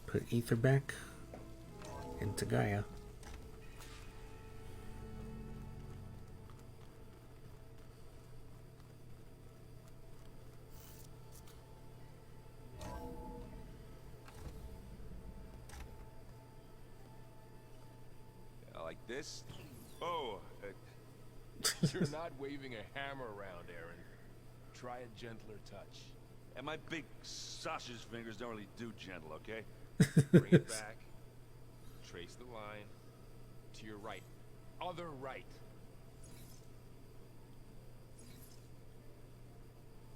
Put ether back into Gaia. Like this? Oh, you're not waving a hammer around, Aaron. Try a gentler touch. And my big sausage fingers don't really do gentle, okay? Bring it back. Trace the line. To your right. Other right.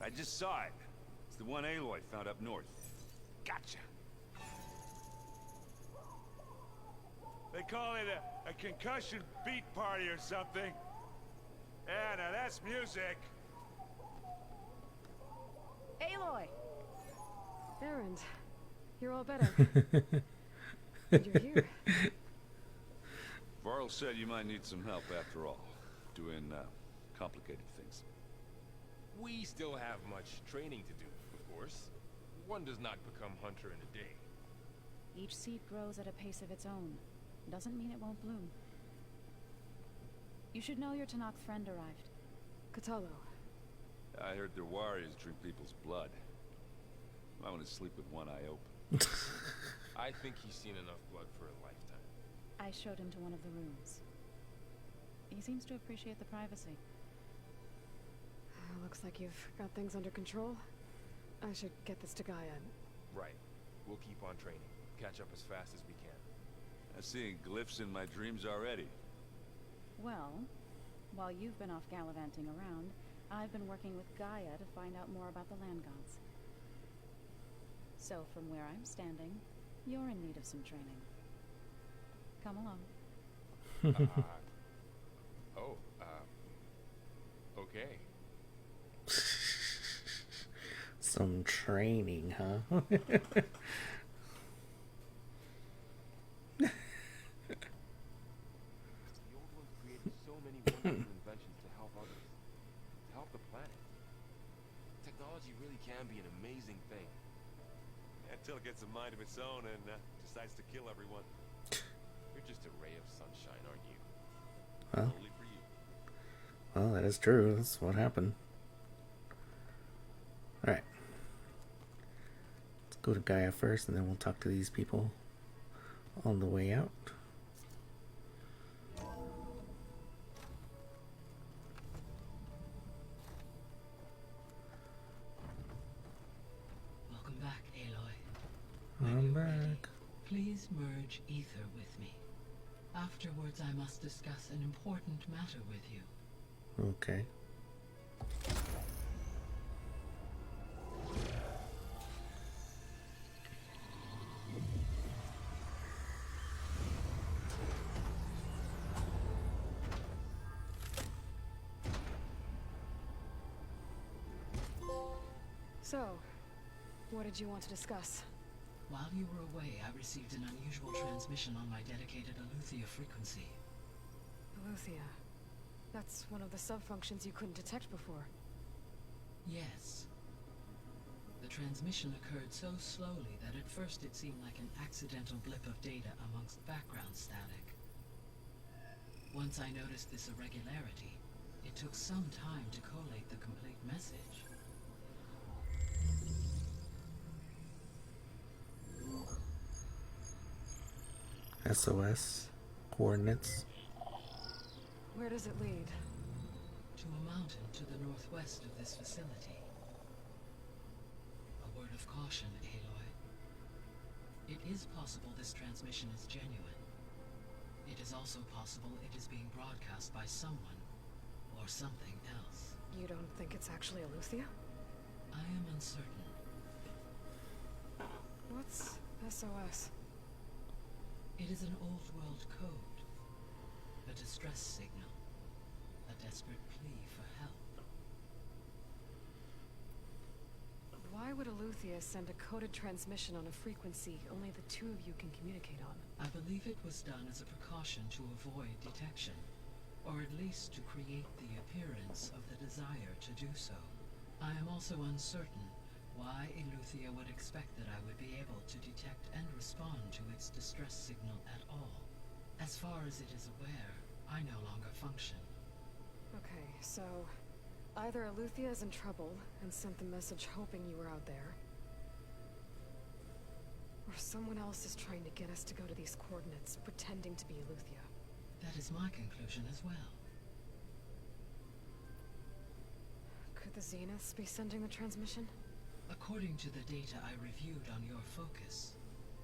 I just saw it. It's the one Aloy found up north. Gotcha. They call it a concussion beat party or something. Yeah, now that's music. Aloy! Erend, you're all better. And you're here. Varl said you might need some help after all, doing complicated things. We still have much training to do, of course. One does not become hunter in a day. Each seed grows at a pace of its own. Doesn't mean it won't bloom. You should know your Tanakh friend arrived. Katalo. I heard their warriors drink people's blood. I want to sleep with one eye open. I think he's seen enough blood for a lifetime. I showed him to one of the rooms. He seems to appreciate the privacy. Looks like you've got things under control. I should get this to Gaia. Right. We'll keep on training. Catch up as fast as we can. I'm seeing glyphs in my dreams already. Well, while you've been off gallivanting around, I've been working with Gaia to find out more about the land gods. So from where I'm standing, you're in need of some training. Come along. Okay. Some training, huh? The old ones created so many wonderful inventions to help others. To help the planet. Technology really can be an amazing thing. Until it gets a mind of its own and decides to kill everyone. You're just a ray of sunshine, aren't you? Well, Only for you. well, that is true. That's what happened. Alright. Let's go to Gaia first, and then we'll talk to these people on the way out. Welcome back, Aloy. I'm back. Please merge ether with me. Afterwards, I must discuss an important matter with you. Okay. So, what did you want to discuss? While you were away, I received an unusual transmission on my dedicated ELEUTHIA frequency. ELEUTHIA. That's one of the sub-functions you couldn't detect before. Yes. The transmission occurred so slowly that at first it seemed like an accidental blip of data amongst background static. Once I noticed this irregularity, it took some time to collate the complete message. S.O.S. coordinates. Where does it lead? To a mountain to the northwest of this facility. A word of caution, Aloy. It is possible this transmission is genuine. It is also possible it is being broadcast by someone or something else. You don't think it's actually ELEUTHIA? I am uncertain. What's S.O.S? It is an old world code. A distress signal. A desperate plea for help. Why would ELEUTHIA send a coded transmission on a frequency only the two of you can communicate on? I believe it was done as a precaution to avoid detection, or at least to create the appearance of the desire to do so. I am also uncertain why ELEUTHIA would expect that I would be able to detect and respond to its distress signal at all. As far as it is aware, I no longer function. Okay, so either ELEUTHIA is in trouble and sent the message hoping you were out there, or someone else is trying to get us to go to these coordinates, pretending to be ELEUTHIA. That is my conclusion as well. Could the Zeniths be sending the transmission? According to the data I reviewed on your focus,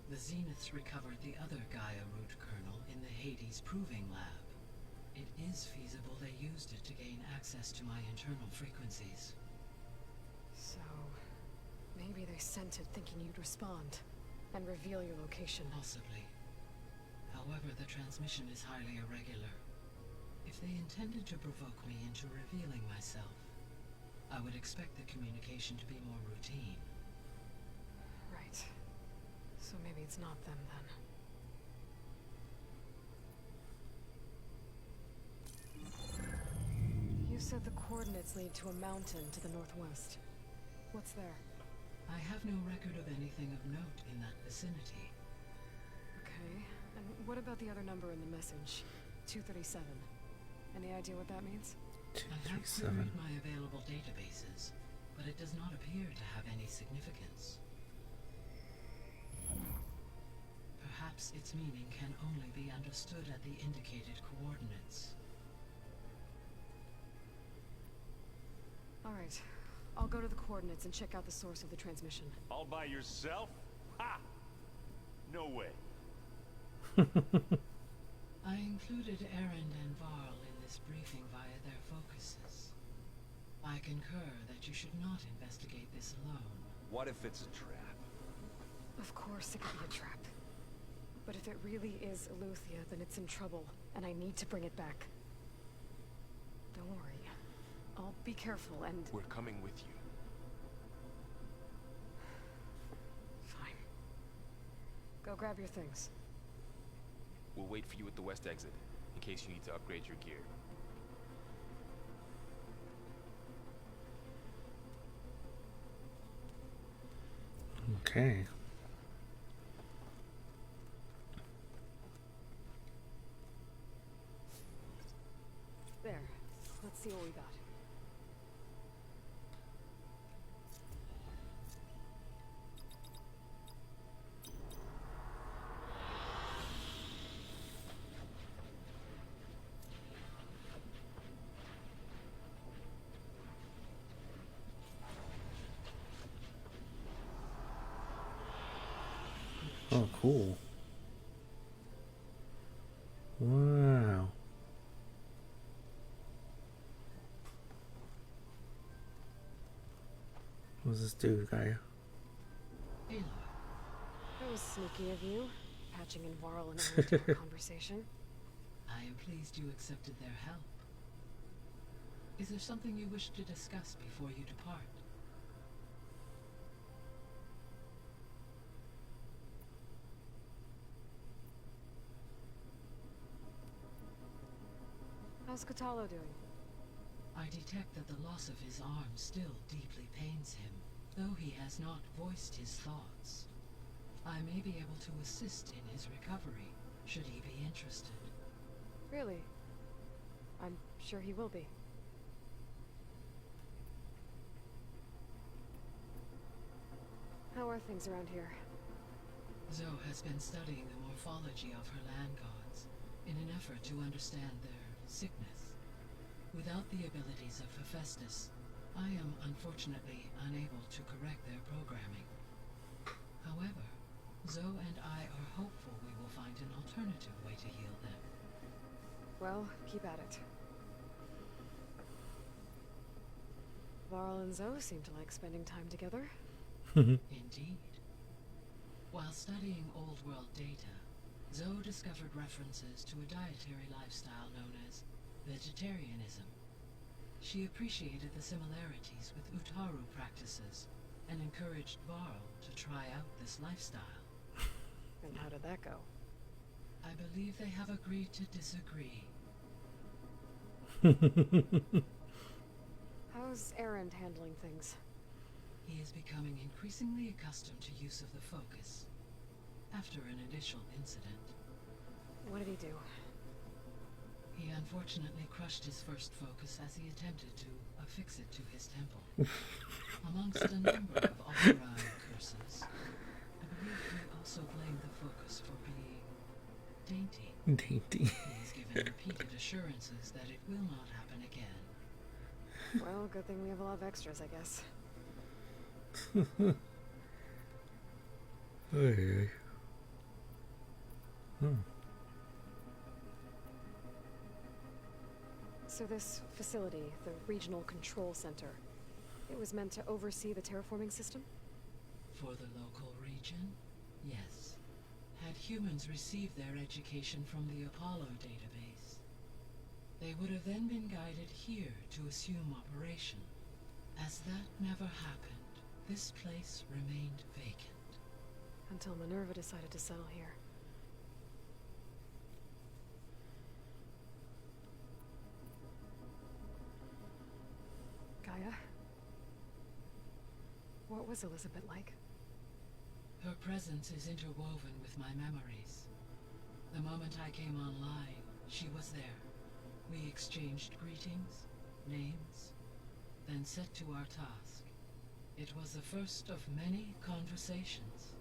the Zeniths recovered the other Gaia root kernel in the Hades Proving Lab. It is feasible they used it to gain access to my internal frequencies. So, maybe they sent it thinking you'd respond and reveal your location. Possibly. However, the transmission is highly irregular. If they intended to provoke me into revealing myself, I would expect the communication to be more routine. Right. So maybe it's not them then. You said the coordinates lead to a mountain to the northwest. What's there? I have no record of anything of note in that vicinity. Okay. And what about the other number in the message? 237. Any idea what that means? I have queried my available databases, but it does not appear to have any significance. Perhaps its meaning can only be understood at the indicated coordinates. Alright. I'll go to the coordinates and check out the source of the transmission. All by yourself? Ha! No way. I included Erend and Varl in this briefing via their focuses. I concur that you should not investigate this alone. What if it's a trap? Of course it could be a trap. But if it really is ELEUTHIA, then it's in trouble, and I need to bring it back. Don't worry. I'll be careful and... We're coming with you. Fine. Go grab your things. We'll wait for you at the west exit, in case you need to upgrade your gear. Okay. There. Let's see what we got. Oh, cool. Wow. What does this do, Gaia? Aloy, That was sneaky of you, patching in Varl and Aloy to our conversation. I am pleased you accepted their help. Is there something you wish to discuss before you depart? How's Kotallo doing? I detect that the loss of his arm still deeply pains him, though he has not voiced his thoughts. I may be able to assist in his recovery, should he be interested. Really? I'm sure he will be. How are things around here? Zoe has been studying the morphology of her land gods in an effort to understand their sickness. Without the abilities of Hephaestus, I am unfortunately unable to correct their programming. However, Zoe and I are hopeful we will find an alternative way to heal them. Well, keep at it. Varl and Zoe seem to like spending time together. Indeed. While studying old world data, Zoe discovered references to a dietary lifestyle known as vegetarianism. She appreciated the similarities with Utaru practices and encouraged Varl to try out this lifestyle. And how did that go? I believe they have agreed to disagree. How's Erend handling things? He is becoming increasingly accustomed to use of the focus after an initial incident. What did he do? He unfortunately crushed his first focus as he attempted to affix it to his temple. Amongst a number of authorized curses, I believe he also blamed the focus for being dainty. Dainty. He has given repeated assurances that it will not happen again. Well, good thing we have a lot of extras, I guess. Hey. So this facility, the Regional Control Center, it was meant to oversee the terraforming system? For the local region, yes. Had humans received their education from the Apollo database, they would have then been guided here to assume operation. As that never happened, this place remained vacant. Until Minerva decided to settle here. Gaia? What was Elizabeth like? Her presence is interwoven with my memories. The moment I came online, she was there. We exchanged greetings, names, then set to our task. It was the first of many conversations.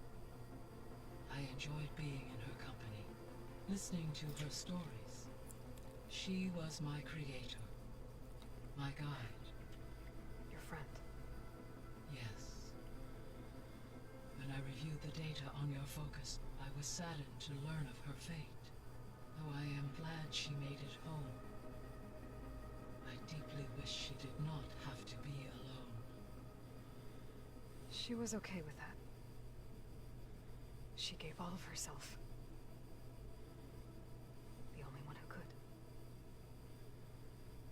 I enjoyed being in her company, listening to her stories. She was my creator, my guide. Your friend. Yes. When I reviewed the data on your focus, I was saddened to learn of her fate, though I am glad she made it home. I deeply wish she did not have to be alone. She was okay with that. She gave all of herself. The only one who could.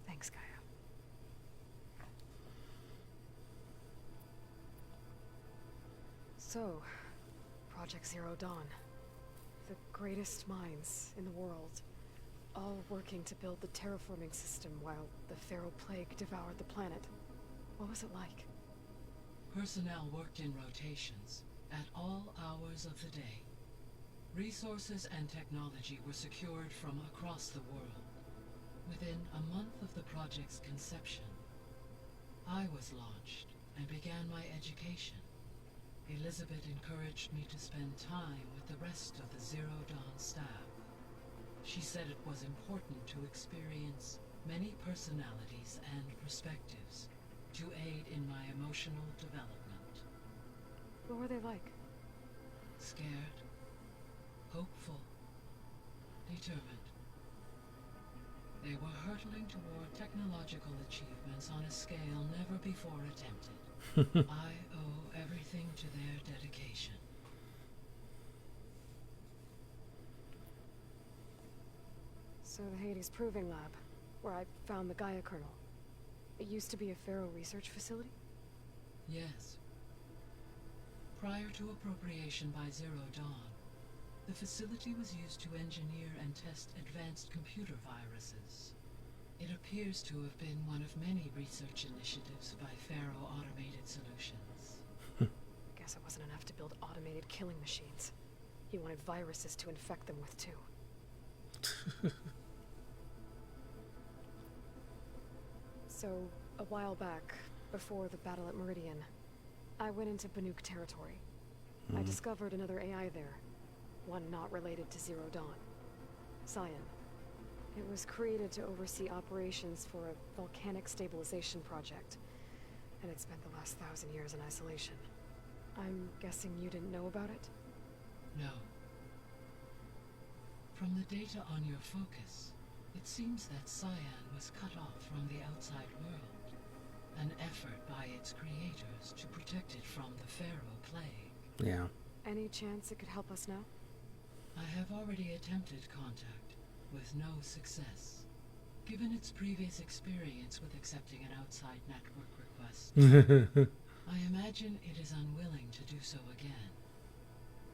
Thanks, Gaia. So, Project Zero Dawn. The greatest minds in the world, all working to build the terraforming system while the Pharaoh Plague devoured the planet. What was it like? Personnel worked in rotations, at all hours of the day. Resources and technology were secured from across the world. Within a month of the project's conception, I was launched and began my education. Elizabeth encouraged me to spend time with the rest of the Zero Dawn staff. She said it was important to experience many personalities and perspectives to aid in my emotional development. What were they like? Scared, hopeful, determined. They were hurtling toward technological achievements on a scale never before attempted. I owe everything to their dedication. So the Hades Proving Lab, where I found the Gaia kernel. It used to be a Pharaoh research facility? Yes. Prior to appropriation by Zero Dawn, the facility was used to engineer and test advanced computer viruses. It appears to have been one of many research initiatives by Pharaoh Automated Solutions. Guess it wasn't enough to build automated killing machines. He wanted viruses to infect them with too. So, a while back, before the battle at Meridian, I went into Banuk territory. I discovered another AI there, one not related to Zero Dawn. Cyan. It was created to oversee operations for a volcanic stabilization project, and it spent the last 1,000 years in isolation. I'm guessing you didn't know about it? No. From the data on your focus, it seems that Cyan was cut off from the outside world, an effort by its creators to protect it from the Pharaoh Plague. Yeah. Any chance it could help us now? I have already attempted contact, with no success. Given its previous experience with accepting an outside network request, I imagine it is unwilling to do so again.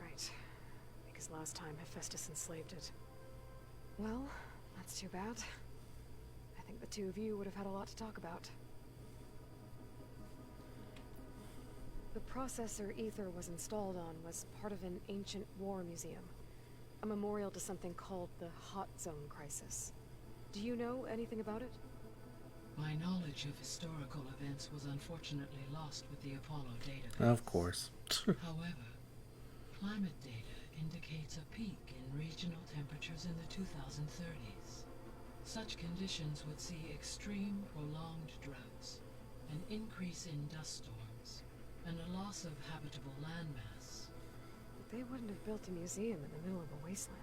Right. Because last time Hephaestus enslaved it. Well, that's too bad. I think the two of you would have had a lot to talk about. processor Ether was installed on was part of an ancient war museum. A memorial to something called the Hot Zone Crisis. Do you know anything about it? My knowledge of historical events was unfortunately lost with the Apollo database. Of course. However, climate data indicates a peak in regional temperatures in the 2030s. Such conditions would see extreme, prolonged droughts, an increase in dust storms, and a loss of habitable landmass. But they wouldn't have built a museum in the middle of a wasteland.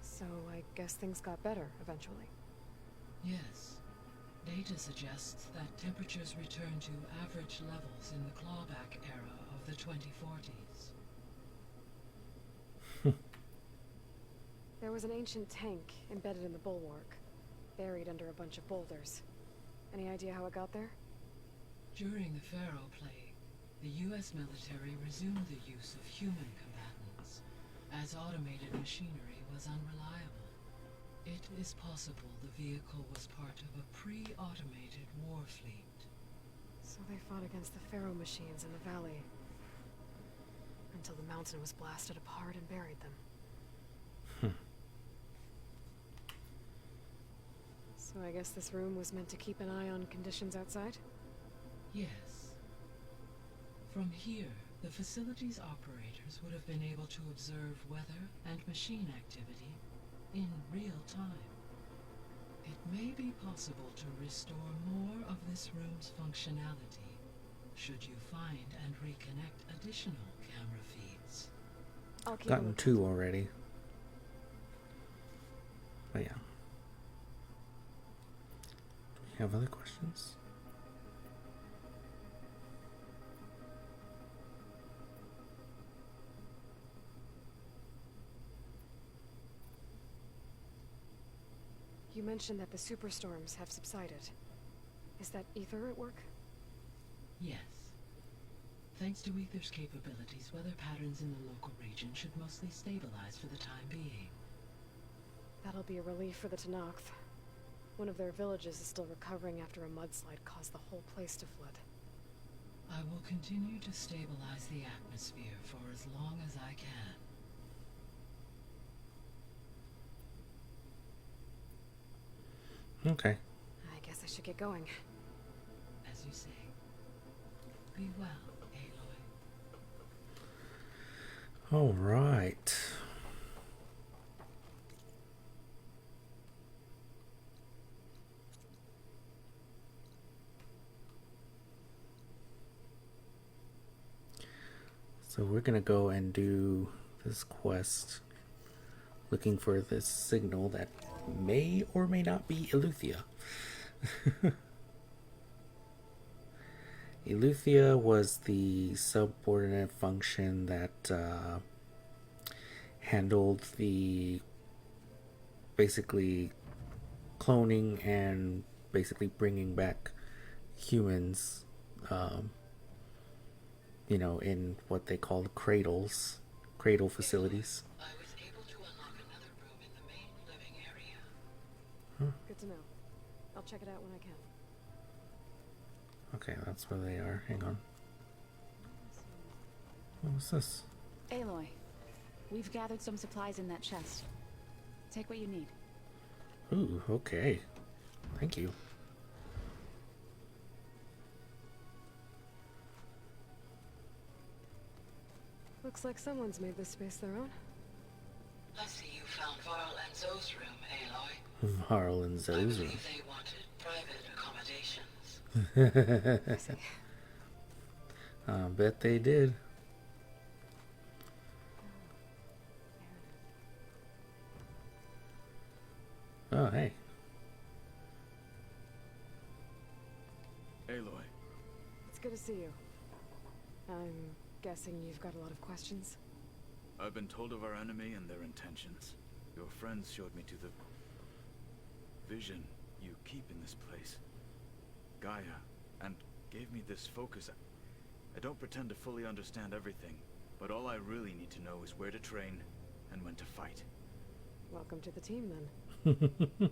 So I guess things got better eventually. Yes. Data suggests that temperatures return to average levels in the clawback era of the 2040s. There was an ancient tank embedded in the bulwark, buried under a bunch of boulders. Any idea how it got there? During the Pharaoh Plague, the U.S. military resumed the use of human combatants, as automated machinery was unreliable. It is possible the vehicle was part of a pre-automated war fleet. So they fought against the Pharaoh machines in the valley, until the mountain was blasted apart and buried them. So I guess this room was meant to keep an eye on conditions outside? Yes. From here, the facility's operators would have been able to observe weather and machine activity in real time. It may be possible to restore more of this room's functionality, should you find and reconnect additional camera feeds. I'll keep a Gotten lookout. 2 already. But yeah. Do we have other questions? You mentioned that the superstorms have subsided. Is that Ether at work? Yes. Thanks to ETHER's capabilities, weather patterns in the local region should mostly stabilize for the time being. That'll be a relief for the Tenakth. One of their villages is still recovering after a mudslide caused the whole place to flood. I will continue to stabilize the atmosphere for as long as I can. Okay. I guess I should get going. As you say. Be well, Aloy. All right. So we're gonna go and do this quest, looking for this signal that may or may not be ELEUTHIA. ELEUTHIA was the subordinate function that handled the basically cloning and basically bringing back humans, you know, in what they call cradle facilities. I was able to unlock another room in the main living area. Good to know. I'll check it out when I can. Okay, that's where they are. Hang on. What's this? Aloy, we've gathered some supplies in that chest. Take what you need. Ooh, okay. Thank you. Looks like someone's made this space their own. I see you found Varl and Zoe's room, Aloy. Varl and I Zoe's room. believe they wanted private accommodations. I see. I bet they did. Oh, hey. Aloy, It's good to see you. I'm guessing you've got a lot of questions? I've been told of our enemy and their intentions. Your friends showed me to the vision you keep in this place, Gaia, and gave me this focus. I don't pretend to fully understand everything, but all I really need to know is where to train and when to fight. Welcome to the team, then.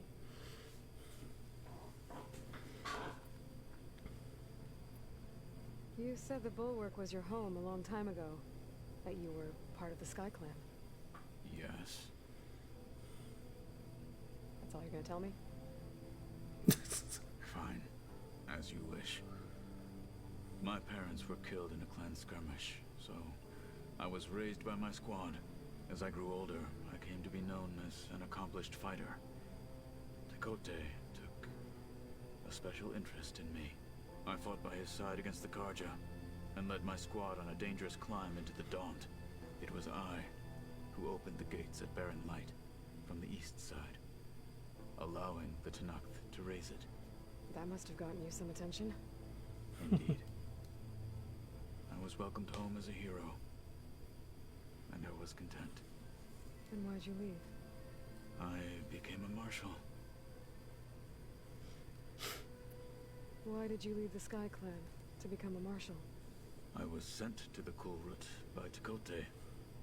You said the Bulwark was your home a long time ago. That you were part of the Sky Clan. Yes. That's all you're gonna tell me? Fine. As you wish. My parents were killed in a clan skirmish, so I was raised by my squad. As I grew older, I came to be known as an accomplished fighter. Tekote took a special interest in me. I fought by his side against the Karja, and led my squad on a dangerous climb into the Daunt. It was I who opened the gates at Barren Light from the east side, allowing the Tenakth to raise it. That must have gotten you some attention. Indeed. I was welcomed home as a hero, and I was content. Then why'd you leave? I became a marshal. Why did you leave the Sky Clan to become a marshal? I was sent to the Kulrut by Tekote.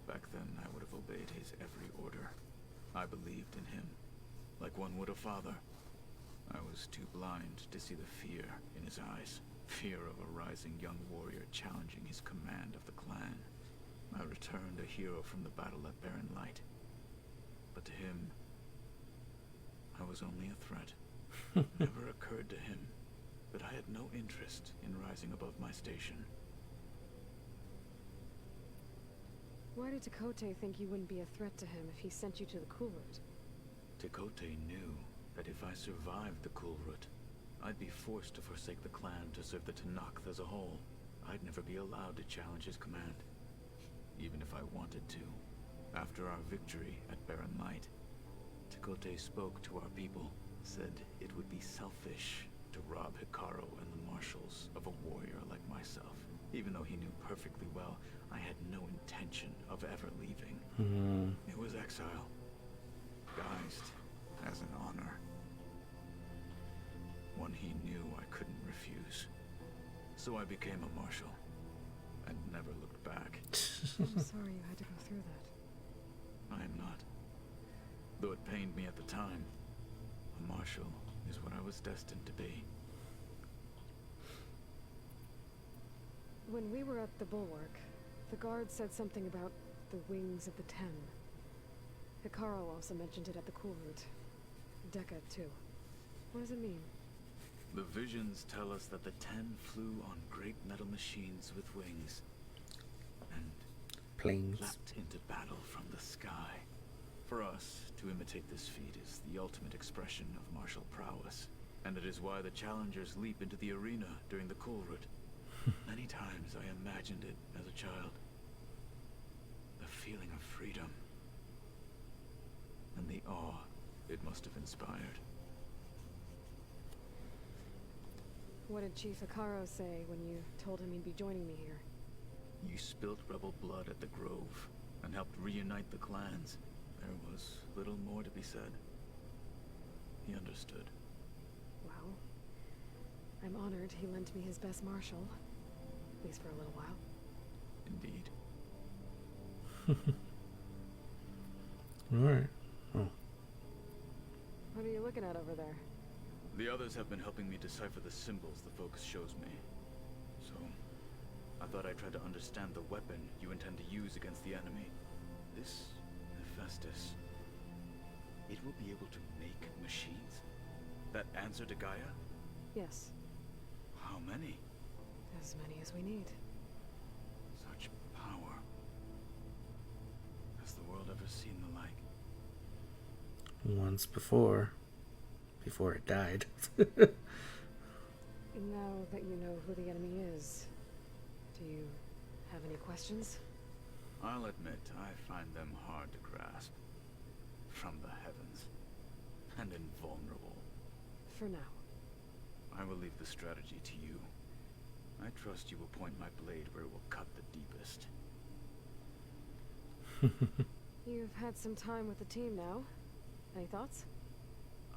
Back then, I would have obeyed his every order. I believed in him, like one would a father. I was too blind to see the fear in his eyes. Fear of a rising young warrior challenging his command of the clan. I returned a hero from the battle at Barren Light. But to him, I was only a threat. It never occurred to him that I had no interest in rising above my station. Why did Tekote think you wouldn't be a threat to him if he sent you to the Kulrut? Tekote knew that if I survived the Kulrut, I'd be forced to forsake the clan to serve the Tenakth as a whole. I'd never be allowed to challenge his command, even if I wanted to. After our victory at Barren Light, Tekote spoke to our people, said it would be selfish to rob Hikaru and the marshals of a warrior like myself. Even though he knew perfectly well I had no intention of ever leaving. It was exile, guised as an honor. One he knew I couldn't refuse. So I became a marshal, and never looked back. I'm sorry you had to go through that. I am not. Though it pained me at the time, a marshal is what I was destined to be. When we were at the Bulwark, the guard said something about the wings of the Ten. Hikaru also mentioned it at the Kulrut. Dekka, too. What does it mean? The visions tell us that the Ten flew on great metal machines with wings, and Planes. leapt into battle from the sky. For us, to imitate this feat is the ultimate expression of martial prowess, and it is why the challengers leap into the arena during the Kulrut. Many times I imagined it as a child. The feeling of freedom, and the awe it must have inspired. What did Chief Hikaru say when you told him he'd be joining me here? You spilt rebel blood at the Grove, and helped reunite the clans. There was little more to be said. He understood. Well, I'm honored he lent me his best marshal. At least for a little while. Indeed. Alright. Oh. What are you looking at over there? The others have been helping me decipher the symbols the focus shows me. So, I thought I'd try to understand the weapon you intend to use against the enemy. This Hephaestus, it will be able to make machines that answer to Gaia? Yes, How many? as many as we need. Such power. Has the world ever seen the like? Once before it died. Now that you know who the enemy is, do you have any questions? I'll admit, I find them hard to grasp. From the heavens. And invulnerable. For now. I will leave the strategy to you. I trust you will point my blade where it will cut the deepest. You've had some time with the team now. Any thoughts?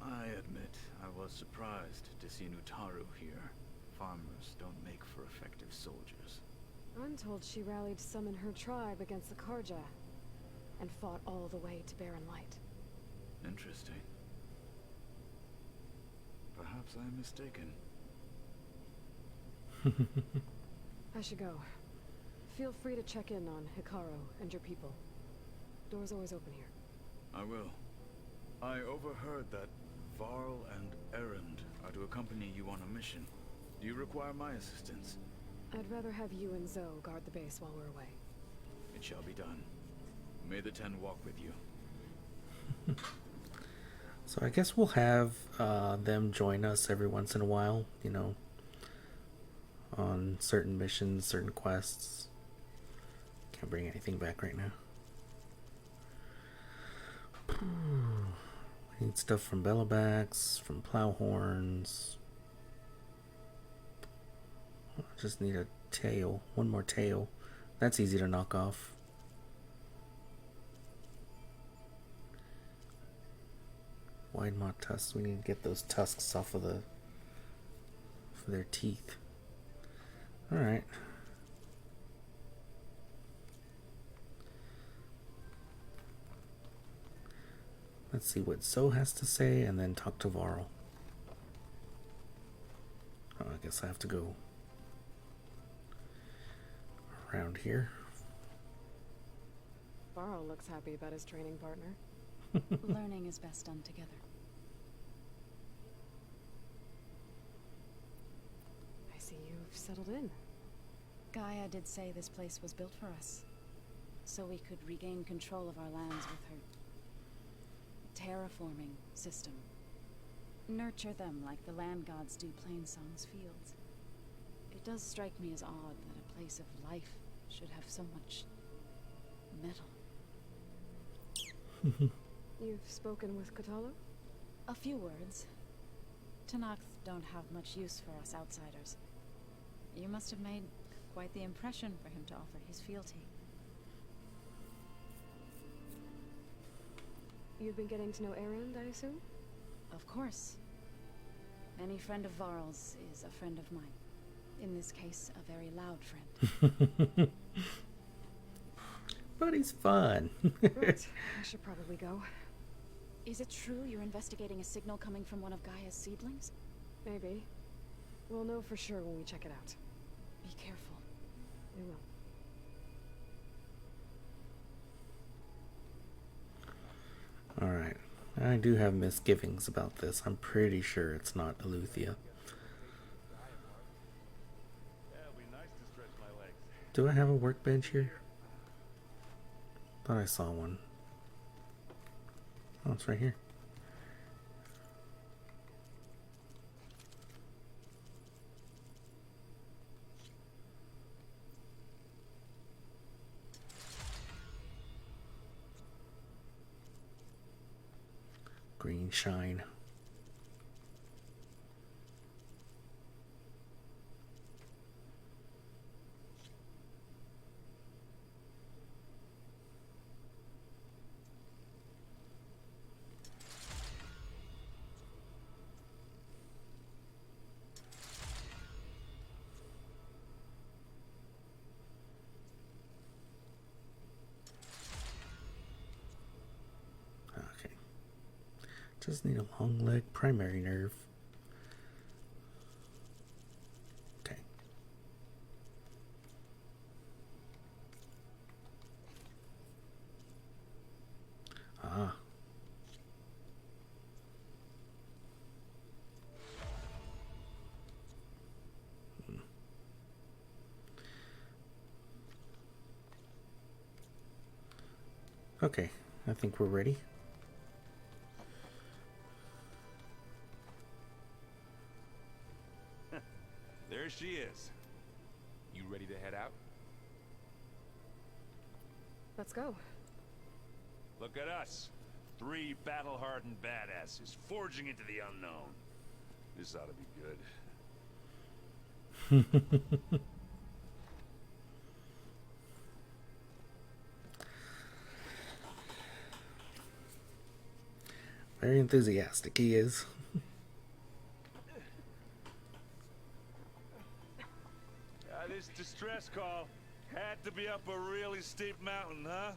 I admit, I was surprised to see Nutaru here. Farmers don't make for effective soldiers. I'm told she rallied some in her tribe against the Karja, and fought all the way to Barren Light. Interesting. Perhaps I am mistaken. I should go. Feel free to check in on Hikaru and your people. Door's always open here. I will. I overheard that Varl and Erend are to accompany you on a mission. Do you require my assistance? I'd rather have you and Zoe guard the base while we're away. It shall be done. May the Ten walk with you. So I guess we'll have them join us every once in a while, you know, on certain missions, certain quests. Can't bring anything back right now. I need stuff from Bellowbacks, from Plowhorns. I just need a tail, one more tail. That's easy to knock off. Wide maw tusks. We need to get those tusks off of their teeth. All right. Let's see what Zoe has to say, and then talk to Varl. Oh, I guess I have to go around here. Varl looks happy about his training partner. Learning is best done together. I see you've settled in. Gaia did say this place was built for us, so we could regain control of our lands with her terraforming system. Nurture them like the land gods do Plainsong's fields. It does strike me as odd that a place of life should have so much metal. You've spoken with Kotallo? A few words. Tenakth don't have much use for us outsiders. You must have made quite the impression for him to offer his fealty. You've been getting to know Erend, I assume? Of course. Any friend of Varl's is a friend of mine. In this case, a very loud friend. But he's fun. Right. I should probably go. Is it true you're investigating a signal coming from one of Gaia's seedlings? Maybe. We'll know for sure when we check it out. Be careful. We will. Alright. I do have misgivings about this. I'm pretty sure it's not ELEUTHIA. It'll be nice to stretch my legs. Do I have a workbench here? Thought I saw one. Oh, it's right here. Green shine. Okay. Just need a long leg primary nerve. Okay. Ah. Okay, I think we're ready. There she is. You ready to head out? Let's go. Look at us. 3 battle-hardened badasses forging into the unknown. This ought to be good. Very enthusiastic he is. This distress call had to be up a really steep mountain, huh?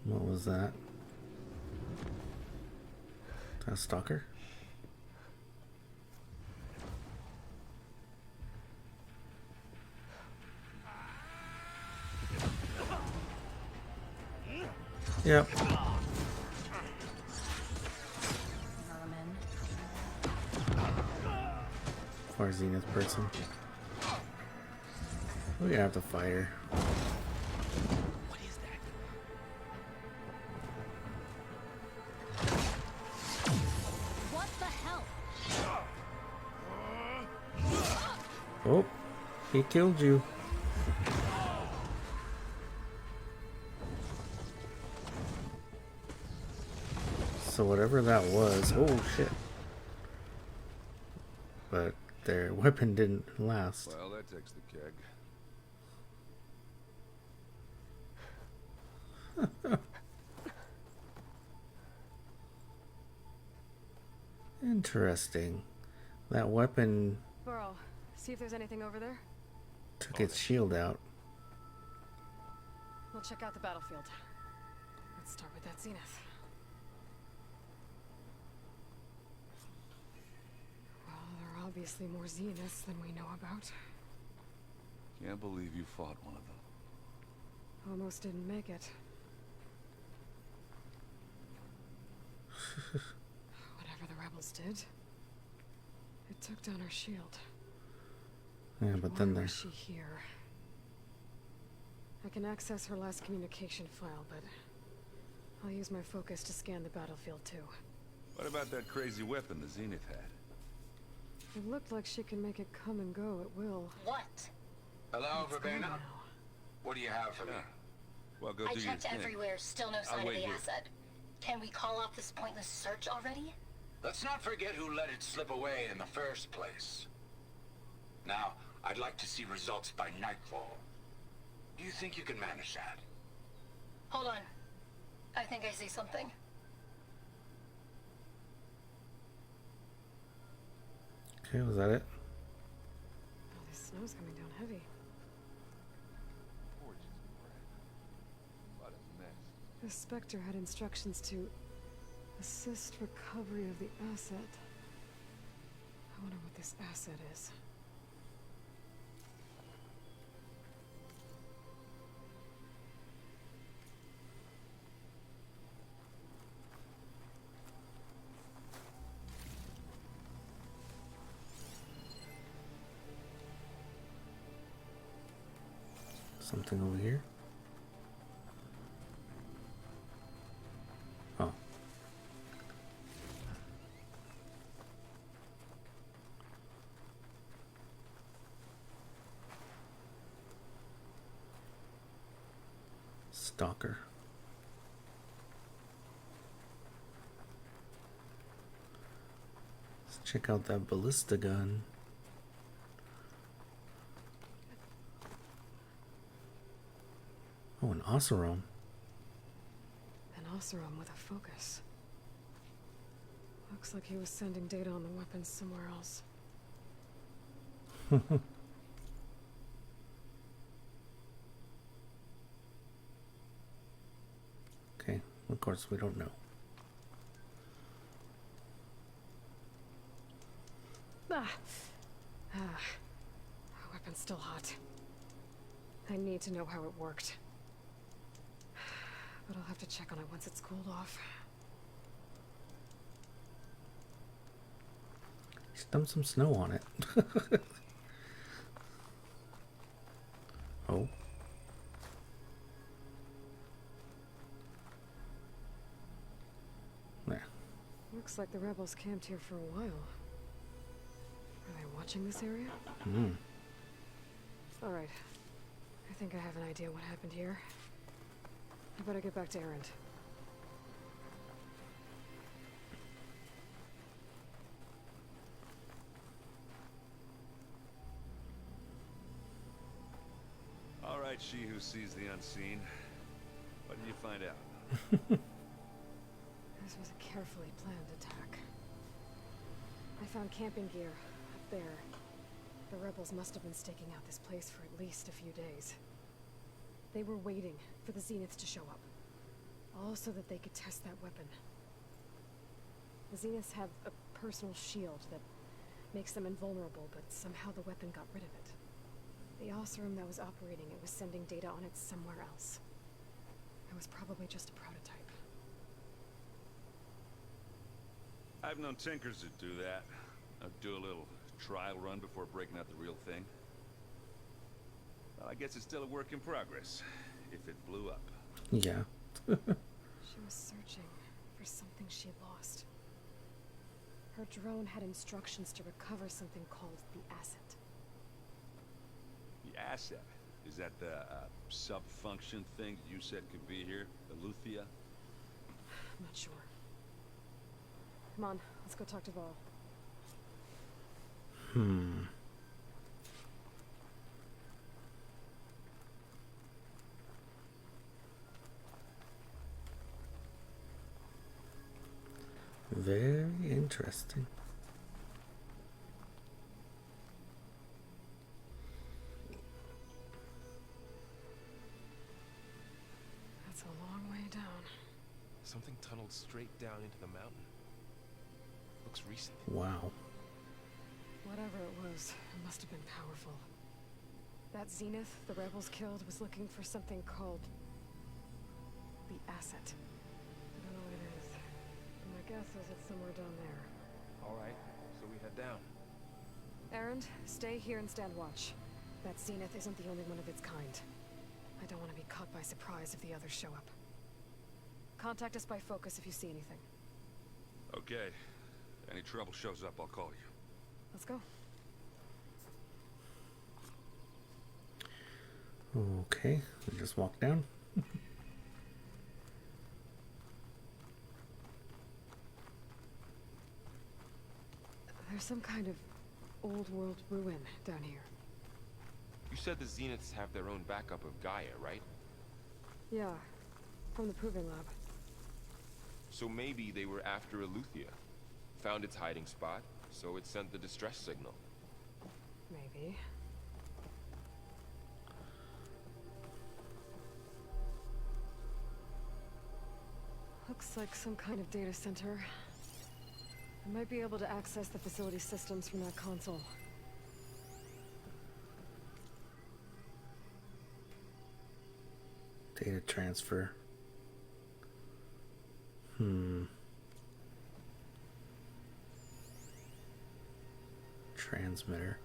What was that? A stalker? Yep. Or Zenith person. We're gonna have to fight her. What is that? What the hell? Oh, he killed you. So whatever that was, oh shit. But their weapon didn't last. Well, that takes the keg. Interesting. That weapon Burl, see if there's anything over there. took its shield out. We'll check out the battlefield. Let's start with that Zenith. Well, there are obviously more Zeniths than we know about. Can't believe you fought one of them. Almost didn't make it. Whatever the rebels did, it took down our shield. Yeah, but then Why was there's she here? I can access her last communication file, but I'll use my focus to scan the battlefield too. What about that crazy weapon the Zenith had? It looked like she can make it come and go at will. What? Hello, It's gone Verbena? now. What do you have for me? Well, go I do your checked thing. everywhere, still no sign of wait the here. asset. Can we call off this pointless search already? Let's not forget who let it slip away in the first place. Now, I'd like to see results by nightfall. Do you think you can manage that? Hold on. I think I see something. okay, was that it? Oh, this snow's coming down heavy. Porch is crap. What a mess. The Spectre had instructions to assist recovery of the asset. I wonder what this asset is. Something over here? Oh. Stalker. Let's check out that ballista gun. Oh, an Oseram. An Oseram with a focus. Looks like he was sending data on the weapons somewhere else. Okay, of course we don't know. Our weapon's still hot. I need to know how it worked. But I'll have to check on it once it's cooled off. Just dump some snow on it. Oh. There. Looks like the rebels camped here for a while. Are they watching this area? Hmm. Alright. I think I have an idea what happened here. I better get back to Erend. All right, she who sees the unseen. What did you find out? This was a carefully planned attack. I found camping gear up there. The rebels must have been staking out this place for at least a few days. They were waiting for the Zeniths to show up. All so that they could test that weapon. The Zeniths have a personal shield that makes them invulnerable, but somehow the weapon got rid of it. The Oseram that was operating it was sending data on it somewhere else. It was probably just a prototype. I've known tinkers that do that. I'd do a little trial run before breaking out the real thing. Well, I guess it's still a work in progress, if it blew up. Yeah. She was searching for something she lost. Her drone had instructions to recover something called the asset. The asset? Is that the sub-function thing you said could be here? ELEUTHIA? I'm not sure. Come on, let's go talk to Val. Very interesting. That's a long way down. Something tunneled straight down into the mountain. Looks recent. Wow. Whatever it was, it must have been powerful. That Zenith the rebels killed was looking for something called the asset. I don't know what it is. But my guess is it's somewhere down there. Alright, so we head down. Erend, stay here and stand watch. That Zenith isn't the only one of its kind. I don't want to be caught by surprise if the others show up. Contact us by focus if you see anything. Okay. Any trouble shows up, I'll call you. Let's go. Okay, we just walk down. There's some kind of old world ruin down here. You said the Zeniths have their own backup of Gaia, right? Yeah, from the proving lab. So maybe they were after ELEUTHIA. Found its hiding spot, so it sent the distress signal. Maybe. Looks like some kind of data center. I might be able to access the facility systems from that console. Data transfer. Transmitter.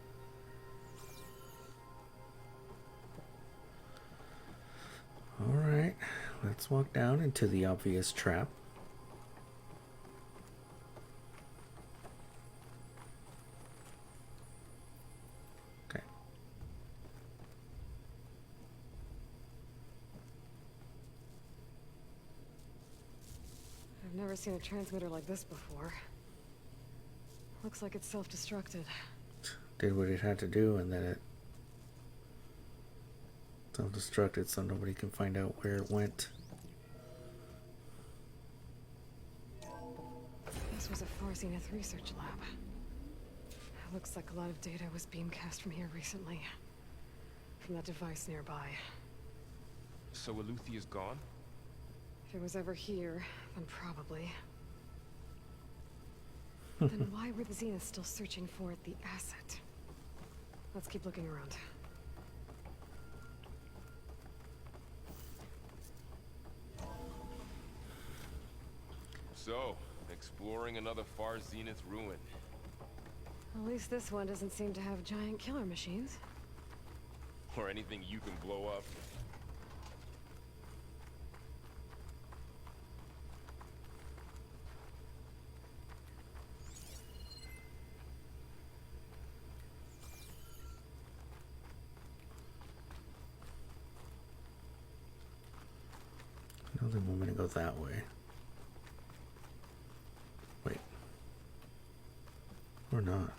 Alright, let's walk down into the obvious trap. Okay. I've never seen a transmitter like this before. Looks like it's self-destructed. Did what it had to do and then it self-destructed so nobody can find out where it went. This was a Zenith research lab. Looks like a lot of data was beamcast from here recently. From that device nearby. So ELEUTHIA's gone? If it was ever here, then probably. Then why were the Zeniths still searching for the asset? Let's keep looking around. So, exploring another far Zenith ruin. At least this one doesn't seem to have giant killer machines. Or anything you can blow up. No, they want me to go that way. Wait. Or not.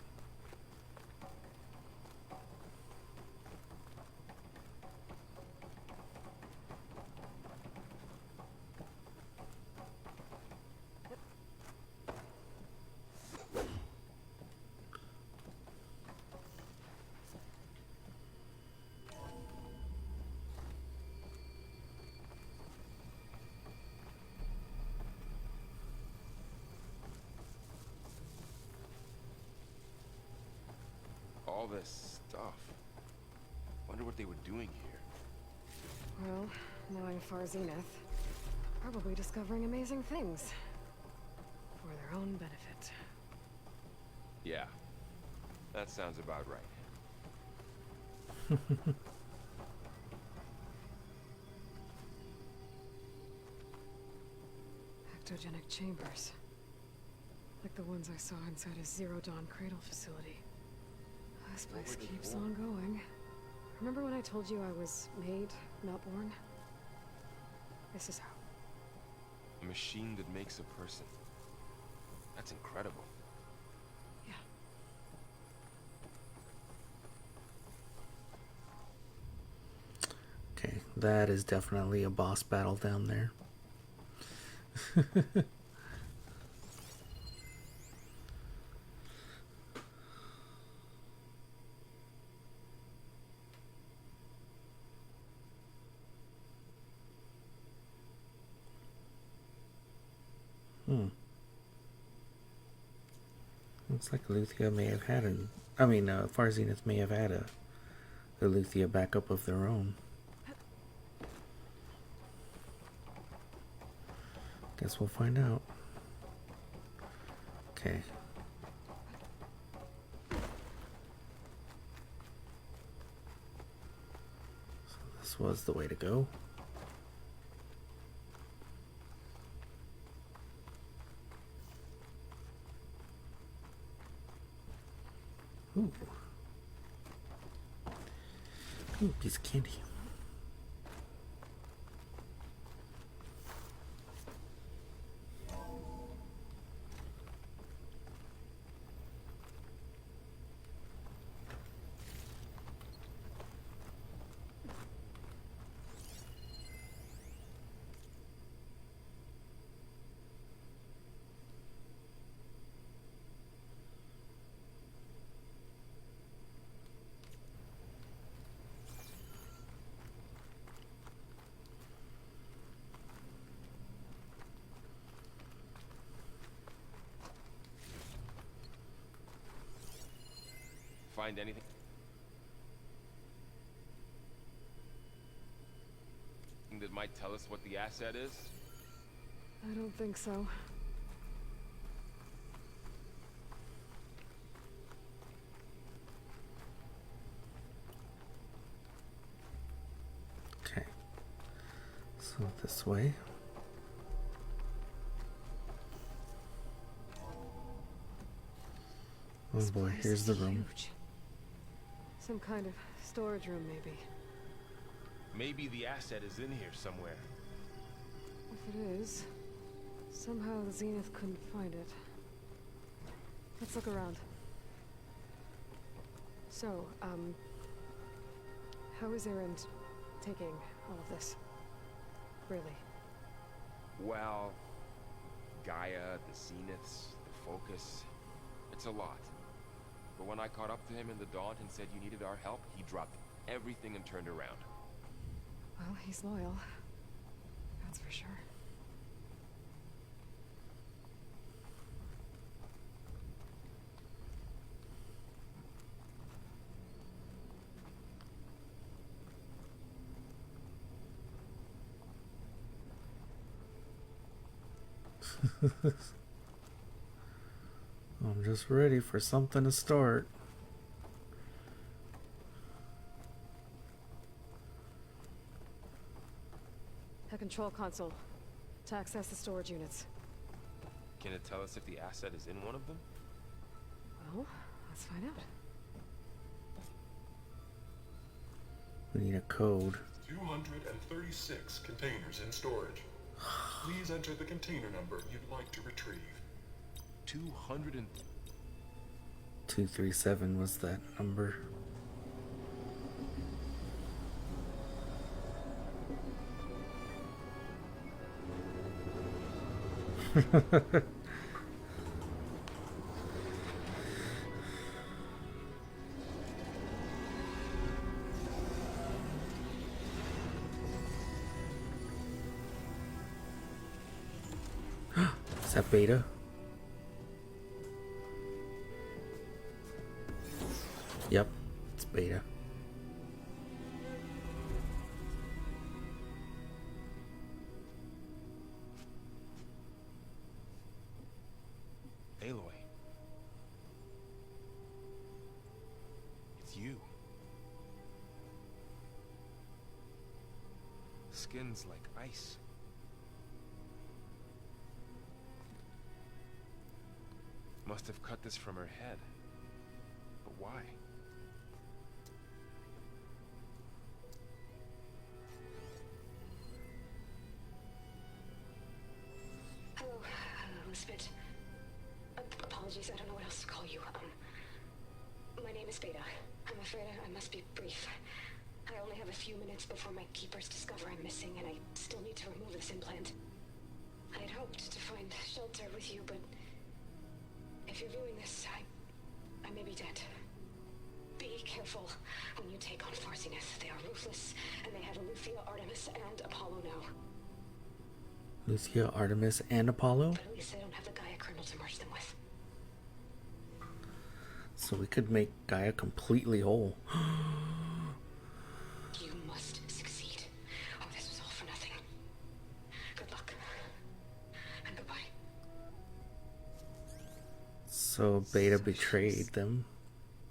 all this stuff. Wonder what they were doing here. Well, knowing Far Zenith, probably discovering amazing things. For their own benefit. Yeah, that sounds about right. Ectogenic chambers. Like the ones I saw inside a Zero Dawn cradle facility. This place keeps on going. Remember when I told you I was made, not born? This is how. A machine that makes a person. That's incredible. Yeah. Okay, that is definitely a boss battle down there. Looks like ELEUTHIA may have had Far Zenith may have had a ELEUTHIA backup of their own. Guess we'll find out. Okay. So this was the way to go. Ooh. Ooh, piece of candy. Find anything? That might tell us what the asset is? I don't think so. Okay. So this way. Oh This boy, place here's the is room. huge. Some kind of storage room, maybe. Maybe the asset is in here somewhere. If it is, somehow the Zenith couldn't find it. Let's look around. So, how is Erend taking all of this? Really? Well, Gaia, the Zeniths, the Focus, it's a lot. But when I caught up to him in the Dawn and said you needed our help, he dropped everything and turned around. Well, he's loyal. That's for sure. I'm just ready for something to start. A control console to access the storage units. Can it tell us if the asset is in one of them? Well, let's find out. We need a code. 236 containers in storage. Please enter the container number you'd like to retrieve. 237 was that number. Is that beta? Yep, it's Beta. Aloy. It's you. Skin's like ice. Must have cut this from her head. But why? Hello, Spit. Apologies, I don't know what else to call you. My name is Beta. I'm afraid I must be brief. I only have a few minutes before my keepers discover I'm missing, and I still need to remove this implant. I had hoped to find shelter with you, but if you're viewing this, I may be dead. Be careful when you take on Far Zenith. They are ruthless, and they have ELEUTHIA, Artemis, and Apollo now. Lucia, Artemis, and Apollo? But at least they don't have the Gaia kernel to merge them with. So we could make Gaia completely whole. You must succeed. Oh, this was all for nothing. Good luck. And goodbye. So Beta betrayed them.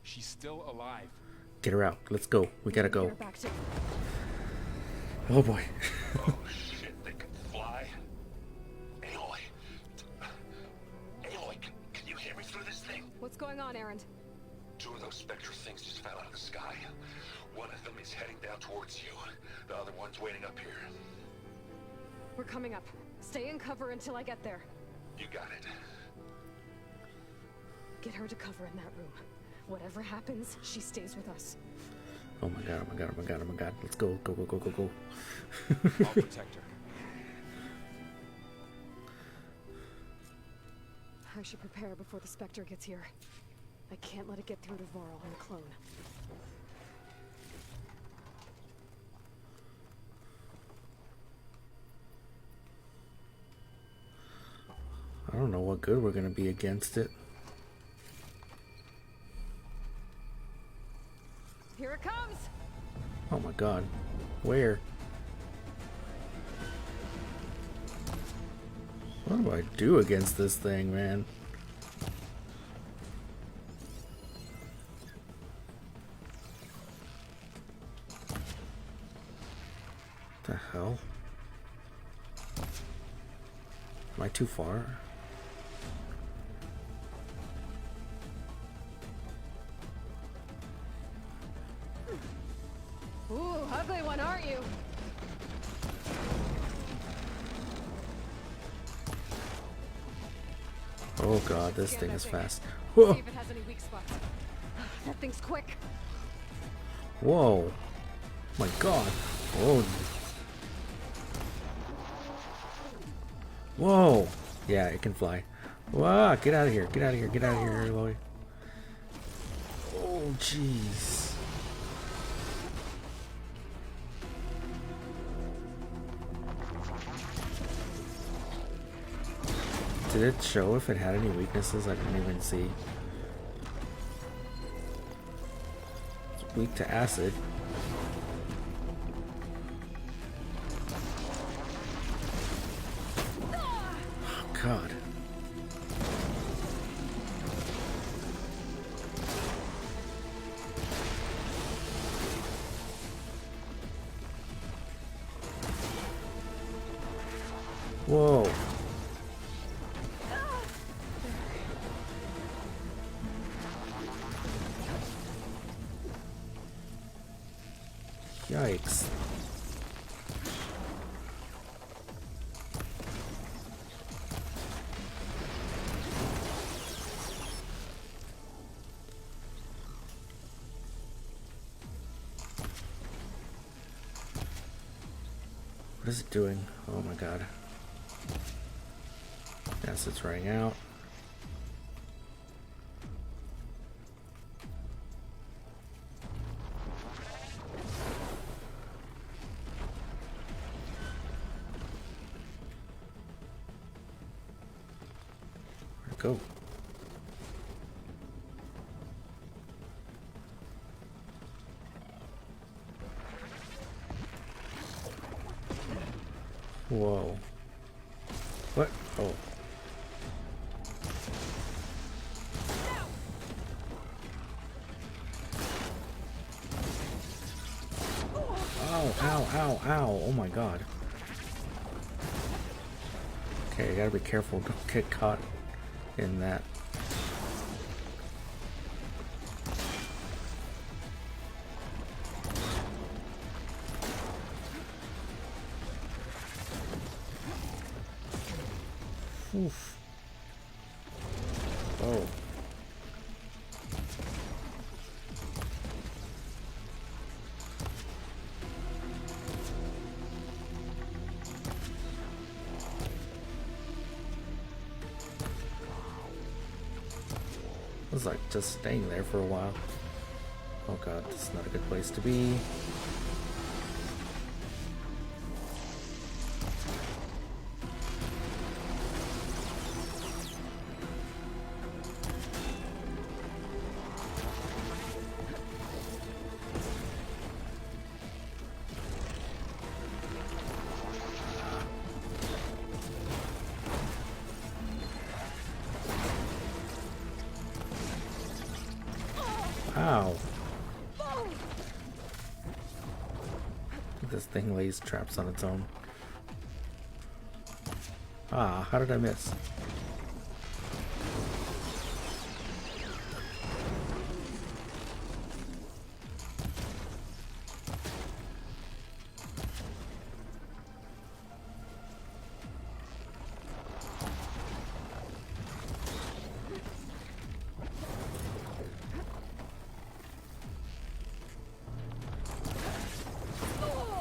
She's still alive. Get her out. Let's go. We gotta go. Get her back to... Oh boy. Oh shit, they can fly? Aloy. Aloy, can you hear me through this thing? What's going on, Erend? Two of those spectral things just fell out of the sky. One of them is heading down towards you. The other one's waiting up here. We're coming up. Stay in cover until I get there. You got it. Get her to cover in that room. Whatever happens, she stays with us. Oh my god, oh my god, oh my god, oh my god. Let's go, go, go, go, go, go. I'll protect her. I should prepare before the Spectre gets here. I can't let it get through to Varl and the clone. I don't know what good we're gonna be against it. Here it comes! Oh my god. Where? What do I do against this thing, man? The hell? Am I too far? Ooh, ugly one, aren't you? Oh god, this thing is fast. See Whoa! if it has any weak spots. That thing's quick. Whoa! My god! Whoa! Whoa! Yeah, it can fly. Wow! Get out of here! Get out of here! Get out of here, Aloy! Oh, jeez! Did it show if it had any weaknesses? I didn't even see. It's weak to acid. Oh, God. Whoa. Yikes. What is it doing? Oh my god. Yes, it's running out. Where'd it go? Whoa. What? Oh. Ow, ow, ow, ow. Oh my god. Okay, I gotta be careful. Don't get caught in that. Oof. Oh. I was like just staying there for a while. Oh god, this is not a good place to be. Ow. This thing lays traps on its own. Ah, how did I miss?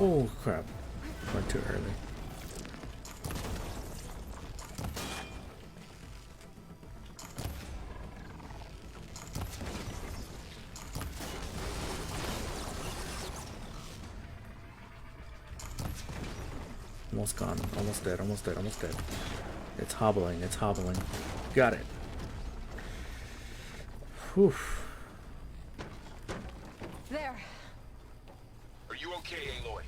Oh crap, went too early. Almost gone, almost dead, almost dead, almost dead. It's hobbling, it's hobbling. Got it. Whew. There. Are you okay, Aloy?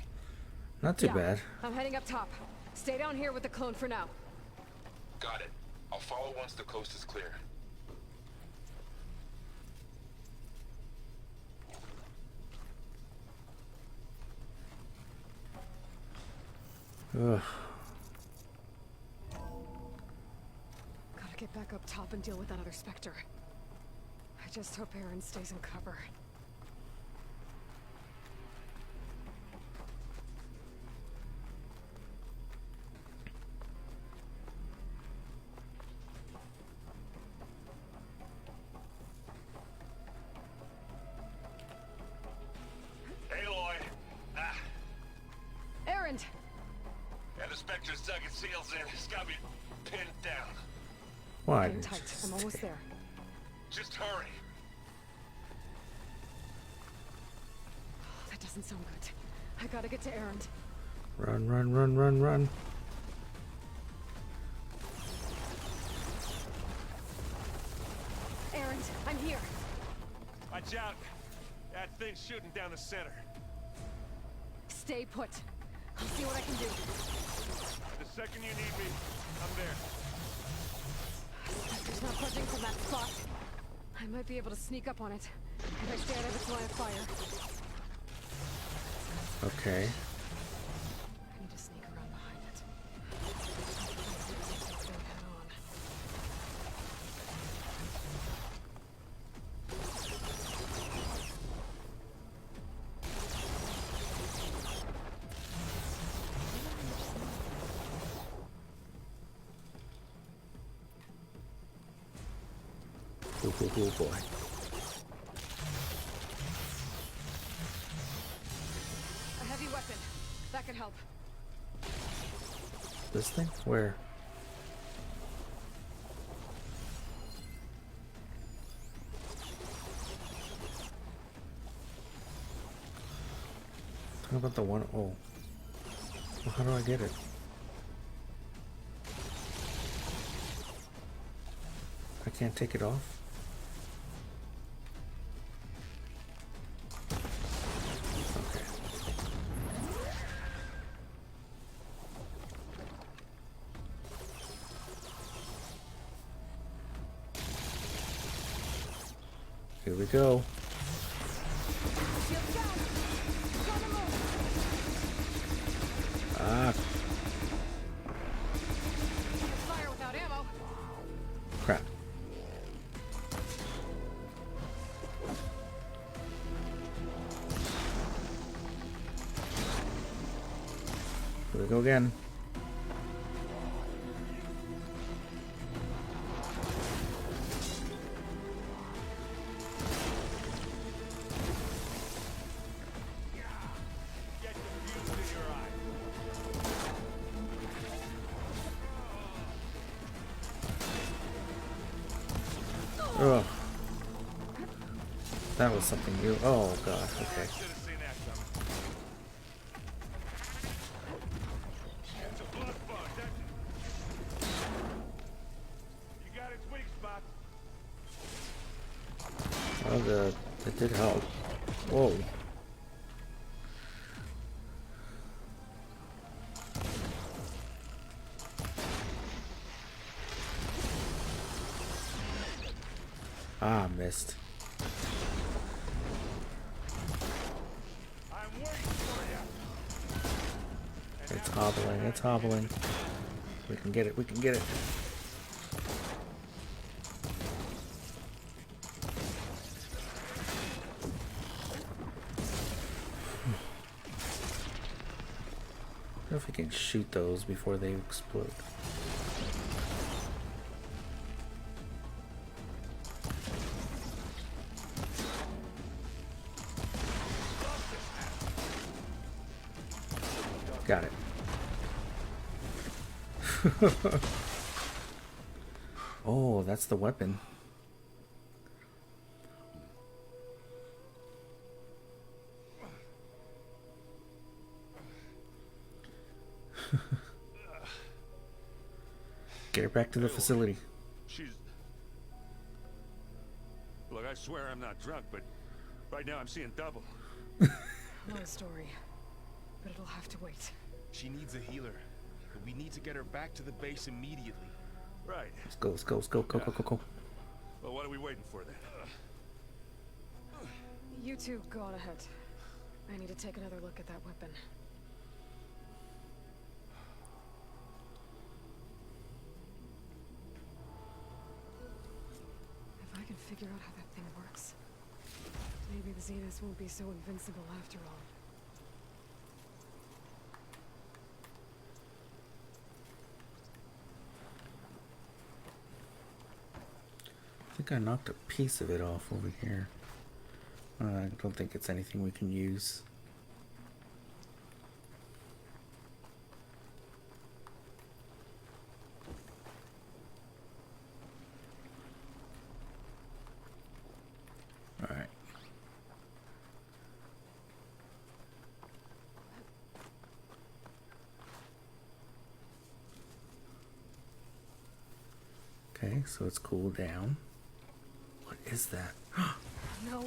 Not too bad. I'm heading up top. Stay down here with the clone for now. Got it. I'll follow once the coast is clear. Ugh. Gotta get back up top and deal with that other Spectre. I just hope Aaron stays in cover. Aloy! Ah, Aaron! and the Spectre's dug its heels in. It's got me pinned down. Why? Hang tight. I'm almost there. Just hurry. That doesn't sound good. I gotta get to Aaron. Run, run, run, run, run. Aaron, I'm here. Watch out. That thing's shooting down the center. Stay put. I'll see what I can do. The second you need me, I'm there. Spectre's not budging from that spot. I might be able to sneak up on it if I stay out of its line of fire. Okay. I need to sneak around behind it. Head on. Oh boy. A heavy weapon. That could help. This thing? Where? How about the one? Oh. Well, how do I get it? I can't take it off? Okay. Here we go. Ah. Fire without ammo. Crap. Here we go again. Ugh. That was something new. Oh god, okay. Oh, that did help. Whoa. Ah, missed. It's hobbling, it's hobbling. We can get it, we can get it. I wonder if we can shoot those before they explode. Got it. Oh, that's the weapon. Get her back to the facility. She's... Look, I swear I'm not drunk, but right now I'm seeing double. Long story, but it'll have to wait. She needs a healer, but we need to get her back to the base immediately. Right. Let's go, let's go, let's go, go, go, go, go. Well, what are we waiting for then? You two go on ahead. I need to take another look at that weapon. If I can figure out how that thing works, maybe the Zeniths won't be so invincible after all. I think I knocked a piece of it off over here. I don't think it's anything we can use. All right. Okay, so it's cooled down. What is that? No.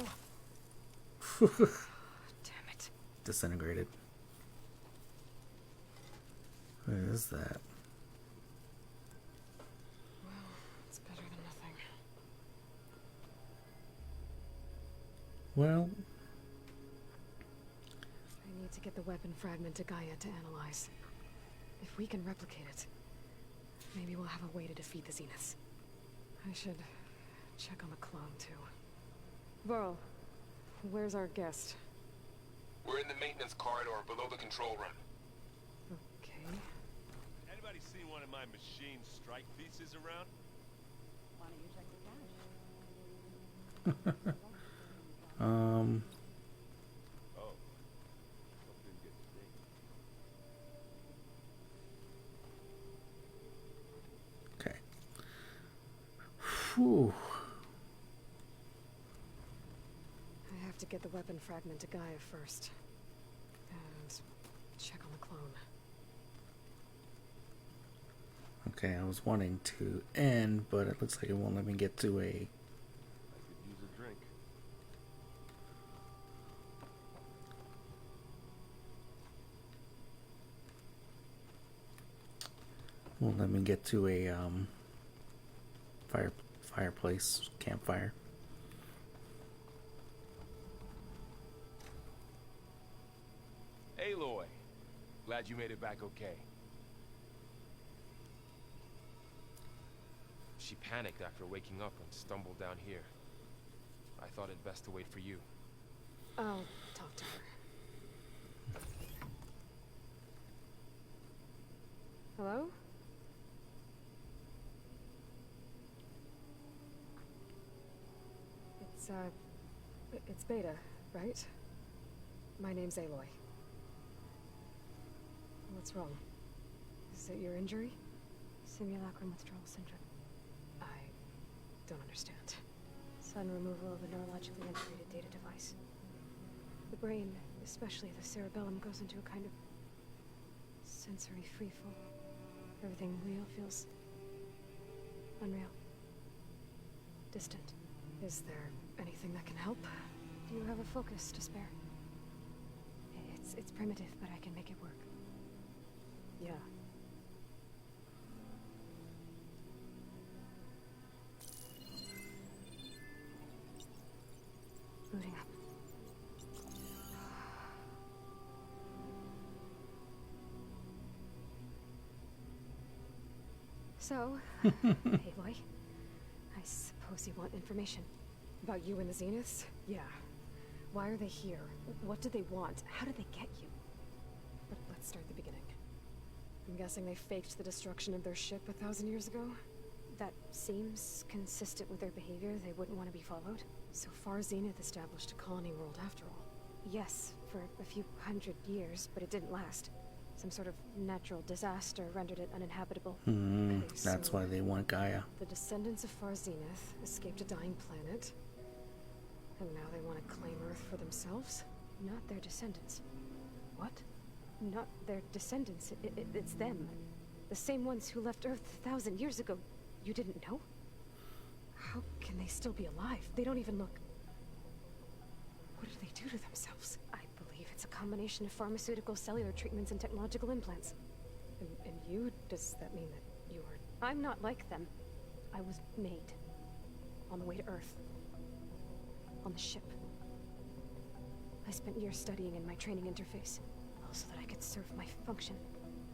Damn it. Disintegrated. What is that? Well, it's better than nothing. Well, I need to get the weapon fragment to Gaia to analyze. If we can replicate it, maybe we'll have a way to defeat the Zeniths. I should check on the clone, too. Varl, where's our guest? We're in the maintenance corridor below the control room. Okay. Anybody seen one of my machine strike pieces around? Why don't you check the cache? Oh. Hope didn't get dinged. okay. Whew. I have to get the weapon fragment to Gaia first. And check on the clone. Okay, I was wanting to end, but it looks like it won't let me get to a... I could use a drink. Won't let me get to a fireplace, campfire. Aloy. Glad you made it back okay. She panicked after waking up and stumbled down here. I thought it best to wait for you. I'll talk to her. Hello? It's Beta, right? My name's Aloy. What's wrong? Is it your injury? Simulacrum withdrawal syndrome. I don't understand. Sudden removal of a neurologically integrated data device. The brain, especially the cerebellum, goes into a kind of sensory freefall. Everything real feels unreal. Distant. Is there anything that can help? Do you have a focus to spare? It's primitive, but I can make it work. Yeah. Booting up. So, Aloy, I suppose you want information about you and the Zeniths? Yeah. Why are they here? What do they want? How did they get you? But let's start at the beginning. I'm guessing they faked the destruction of their ship 1,000 years ago? That seems consistent with their behavior. They wouldn't want to be followed. So far, Zenith established a colony world after all. Yes, for a few hundred years, but it didn't last. Some sort of natural disaster rendered it uninhabitable. Okay, That's so why they want Gaia. the descendants of Far Zenith escaped a dying planet, and now they want to claim Earth for themselves? Not their descendants. What? Not their descendants. It's them. The same ones who left Earth 1,000 years ago. You didn't know? How can they still be alive? They don't even look... What did they do to themselves? I believe it's a combination of pharmaceutical, cellular treatments, and technological implants. And you? Does that mean that you were... I'm not like them. I was made. On the way to Earth. On the ship. I spent years studying in my training interface, so that I could serve my function.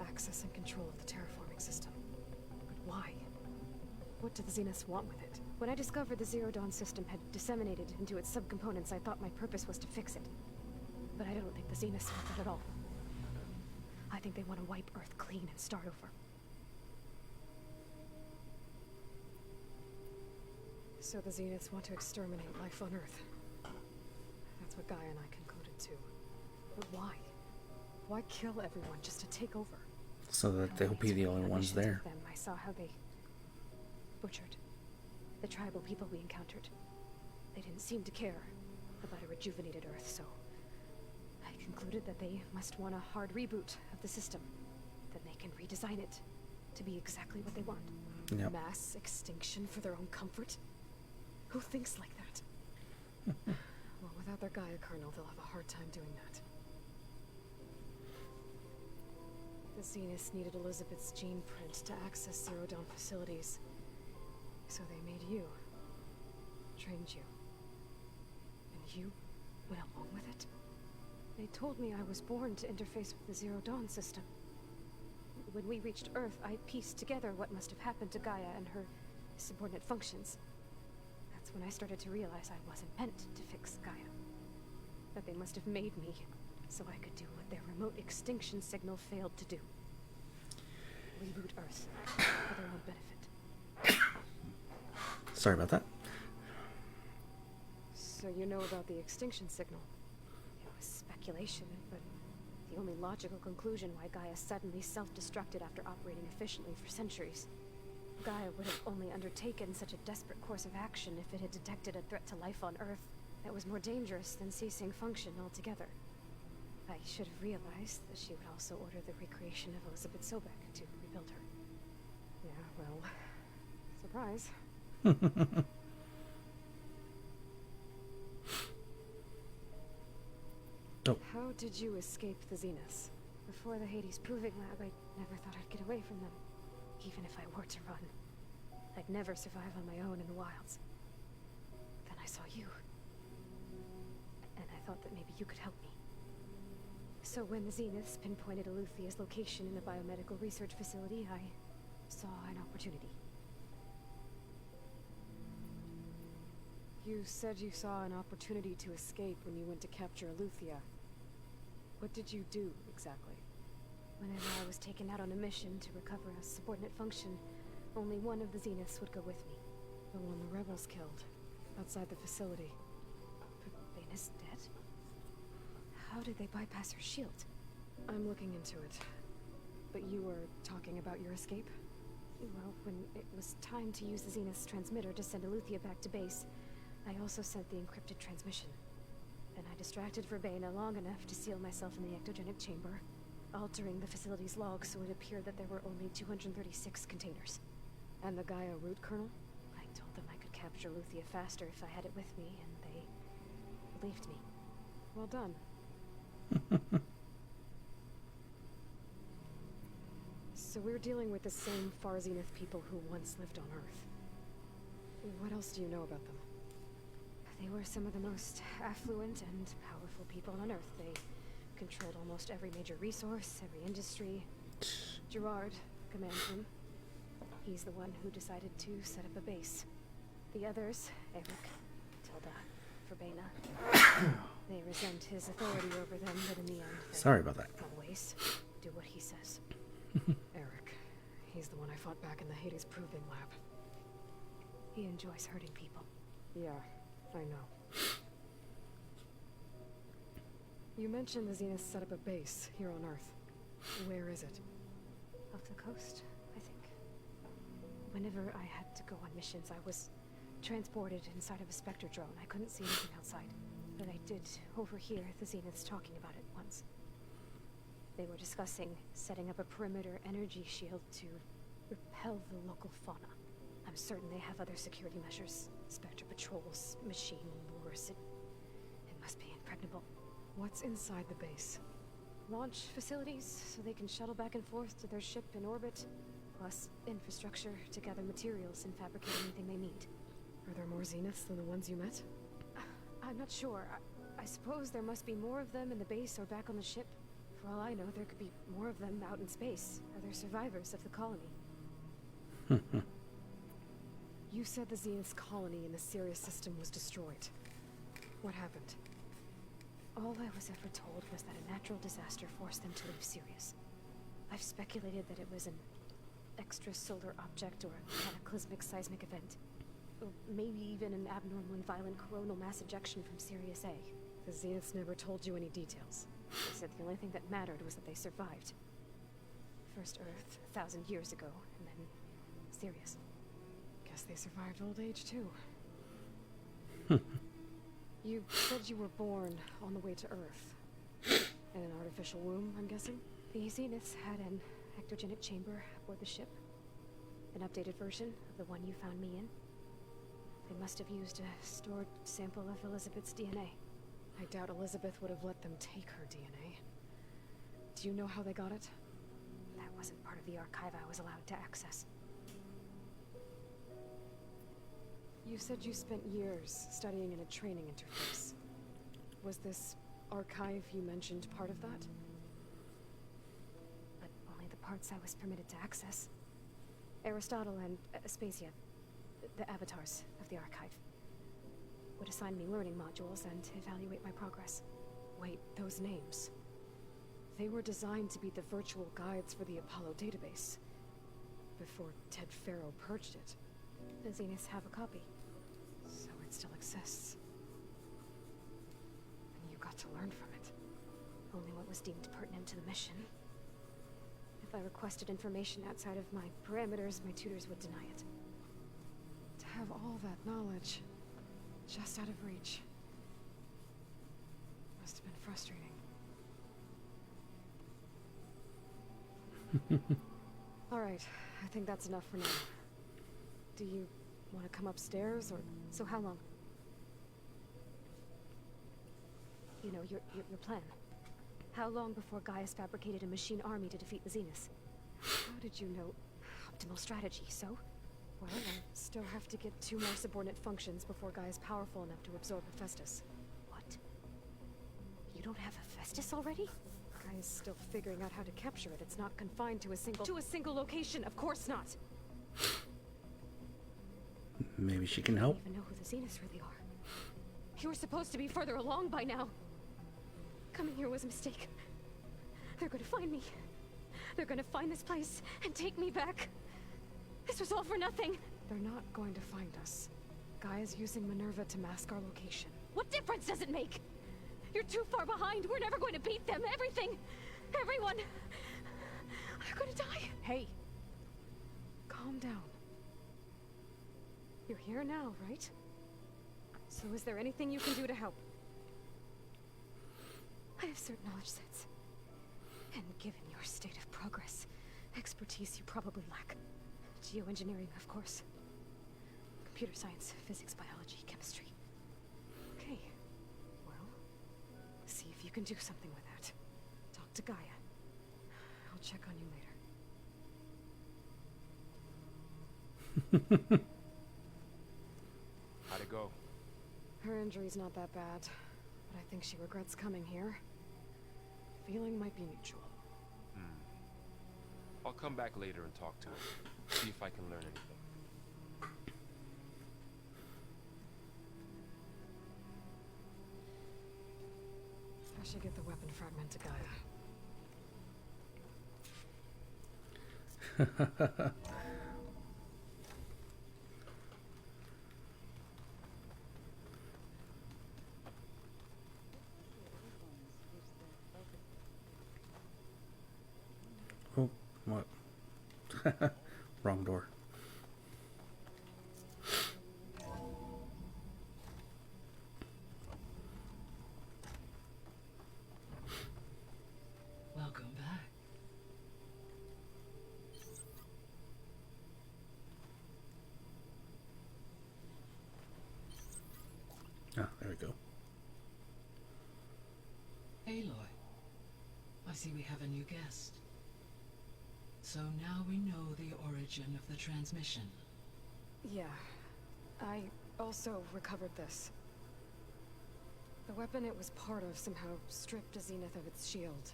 Access and control of the terraforming system. But why? What do the Zeniths want with it? When I discovered the Zero Dawn system had disseminated into its subcomponents, I thought my purpose was to fix it. But I don't think the Zeniths want that at all. I think they want to wipe Earth clean and start over. So the Zeniths want to exterminate life on Earth. That's what Gaia and I concluded too. But why? Why kill everyone just to take over? So that they'll be the only ones there. Them, I saw how they butchered the tribal people we encountered. They didn't seem to care about a rejuvenated Earth, so I concluded that they must want a hard reboot of the system. Then they can redesign it to be exactly what they want. Yep. Mass extinction for their own comfort? Who thinks like that? Well, without their Gaia kernel, they'll have a hard time doing that. The Zeniths needed Elizabeth's gene print to access Zero Dawn facilities. So they made you. Trained you. And you went along with it? They told me I was born to interface with the Zero Dawn system. When we reached Earth, I pieced together what must have happened to Gaia and her subordinate functions. That's when I started to realize I wasn't meant to fix Gaia. That they must have made me so I could do what their remote extinction signal failed to do. Reboot Earth for their own benefit. Sorry about that. So you know about the extinction signal? It was speculation, but the only logical conclusion why Gaia suddenly self-destructed after operating efficiently for centuries. Gaia would have only undertaken such a desperate course of action if it had detected a threat to life on Earth that was more dangerous than ceasing function altogether. I should have realized that she would also order the recreation of Elizabeth Sobek to rebuild her. Yeah, well, surprise. Oh. How did you escape the Zeniths? Before the Hades Proving Lab, I never thought I'd get away from them. Even if I were to run, I'd never survive on my own in the wilds. Then I saw you. And I thought that maybe you could help me. So when the Zeniths pinpointed Eleuthia's location in a biomedical research facility, I saw an opportunity. You said you saw an opportunity to escape when you went to capture Eleuthyia. What did you do, exactly? Whenever I was taken out on a mission to recover a subordinate function, only one of the Zeniths would go with me. The one the rebels killed, outside the facility. But Baina's dead? How did they bypass her shield? I'm looking into it. But you were talking about your escape? Well, when it was time to use the Zenith's transmitter to send Eleuthyia back to base, I also sent the encrypted transmission. And I distracted Verbaina long enough to seal myself in the ectogenic chamber, altering the facility's log so it appeared that there were only 236 containers. And the Gaia root kernel? I told them I could capture Eleuthyia faster if I had it with me, and they believed me. Well done. So we're dealing with the same Far Zenith people who once lived on Earth. What else do you know about them? They were some of the most affluent and powerful people on Earth. They controlled almost every major resource, every industry. Gerard commands them. He's the one who decided to set up a base. The others, Eric, Tilda, Verbaina, they resent his authority over them, but in the end, Sorry about that. always do what he says. Eric, he's the one I fought back in the Hades Proving Lab. He enjoys hurting people. Yeah, I know. You mentioned the Zeniths set up a base here on Earth. Where is it? Off the coast, I think. Whenever I had to go on missions, I was transported inside of a Spectre drone. I couldn't see anything outside. But I did overhear the Zeniths talking about it once. They were discussing setting up a perimeter energy shield to repel the local fauna. I'm certain they have other security measures. Spectre patrols, machine lures. It must be impregnable. What's inside the base? Launch facilities, so they can shuttle back and forth to their ship in orbit. Plus, infrastructure to gather materials and fabricate anything they need. Are there more Zeniths than the ones you met? I'm not sure. I suppose there must be more of them in the base or back on the ship. For all I know, there could be more of them out in space. Other survivors of the colony. You said the Zenith's colony in the Sirius system was destroyed. What happened? All I was ever told was that a natural disaster forced them to leave Sirius. I've speculated that it was an extrasolar object or a cataclysmic seismic event. Or maybe even an abnormal and violent coronal mass ejection from Sirius A. The Zeniths never told you any details. They said the only thing that mattered was that they survived. First Earth, 1,000 years ago, and then Sirius. Guess they survived old age, too. You said you were born on the way to Earth. In an artificial womb, I'm guessing? The Zeniths had an ectogenic chamber aboard the ship. An updated version of the one you found me in. They must have used a stored sample of Elizabeth's DNA. I doubt Elizabeth would have let them take her DNA. Do you know how they got it? That wasn't part of the archive I was allowed to access. You said you spent years studying in a training interface. Was this archive you mentioned part of that? But only the parts I was permitted to access. Aristotle and Aspasia, the avatars of the archive, would assign me learning modules and evaluate my progress. Wait, those names. They were designed to be the virtual guides for the Apollo database. Before Ted Faro purged it. The Zeniths have a copy. So it still exists. And you got to learn from it. Only what was deemed pertinent to the mission. If I requested information outside of my parameters, my tutors would deny it. To have all that knowledge just out of reach must have been frustrating. All right, I think that's enough for now. Do you want to come upstairs, or so how long? You know, your plan. How long before Gaia's fabricated a machine army to defeat the Zeniths? How did you know? Optimal strategy, so? Well, I still have to get 2 more subordinate functions before Gaia's powerful enough to absorb Hephaestus. What? You don't have Hephaestus already? Gaia's still figuring out how to capture it. It's not confined to a single location. Of course not. Maybe she can help. I don't even know who the Zeniths really are. You were supposed to be further along by now. Coming here was a mistake. They're gonna find me. They're gonna find this place and take me back. This was all for nothing. They're not going to find us. Gaia's using Minerva to mask our location. What difference does it make? You're too far behind. We're never going to beat them. Everything, everyone, they're gonna die. Hey, calm down. You're here now, right? So is there anything you can do to help? I have certain knowledge sets. And given your state of progress, expertise you probably lack. Geoengineering, of course. Computer science, physics, biology, chemistry. Okay. Well, see if you can do something with that. Talk to Gaia. I'll check on you later. How'd it go? Her injury's not that bad, but I think she regrets coming here. Feeling might be mutual. I'll come back later and talk to her. See if I can learn anything. I should get the weapon fragment to Gaia. Oh, what? Wrong door. Welcome back. Ah, there we go. Aloy, I see we have a new guest. So now we know the origin of the transmission. Yeah. I also recovered this. The weapon it was part of somehow stripped a Zenith of its shield,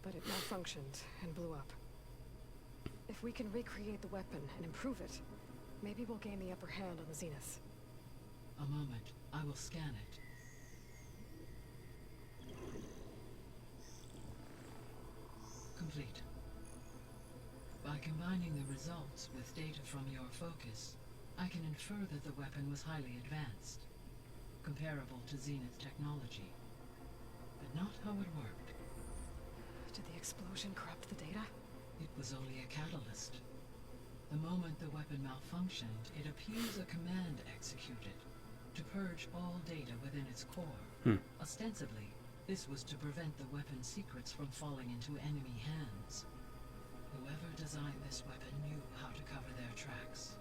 but it malfunctioned and blew up. If we can recreate the weapon and improve it, maybe we'll gain the upper hand on the Zeniths. A moment, I will scan it. Complete. By combining the results with data from your focus, I can infer that the weapon was highly advanced, comparable to Zenith technology, but not how it worked. Did the explosion corrupt the data? It was only a catalyst. The moment the weapon malfunctioned, it appears a command executed to purge all data within its core. Ostensibly, this was to prevent the weapon's secrets from falling into enemy hands. Whoever designed this weapon knew how to cover their tracks.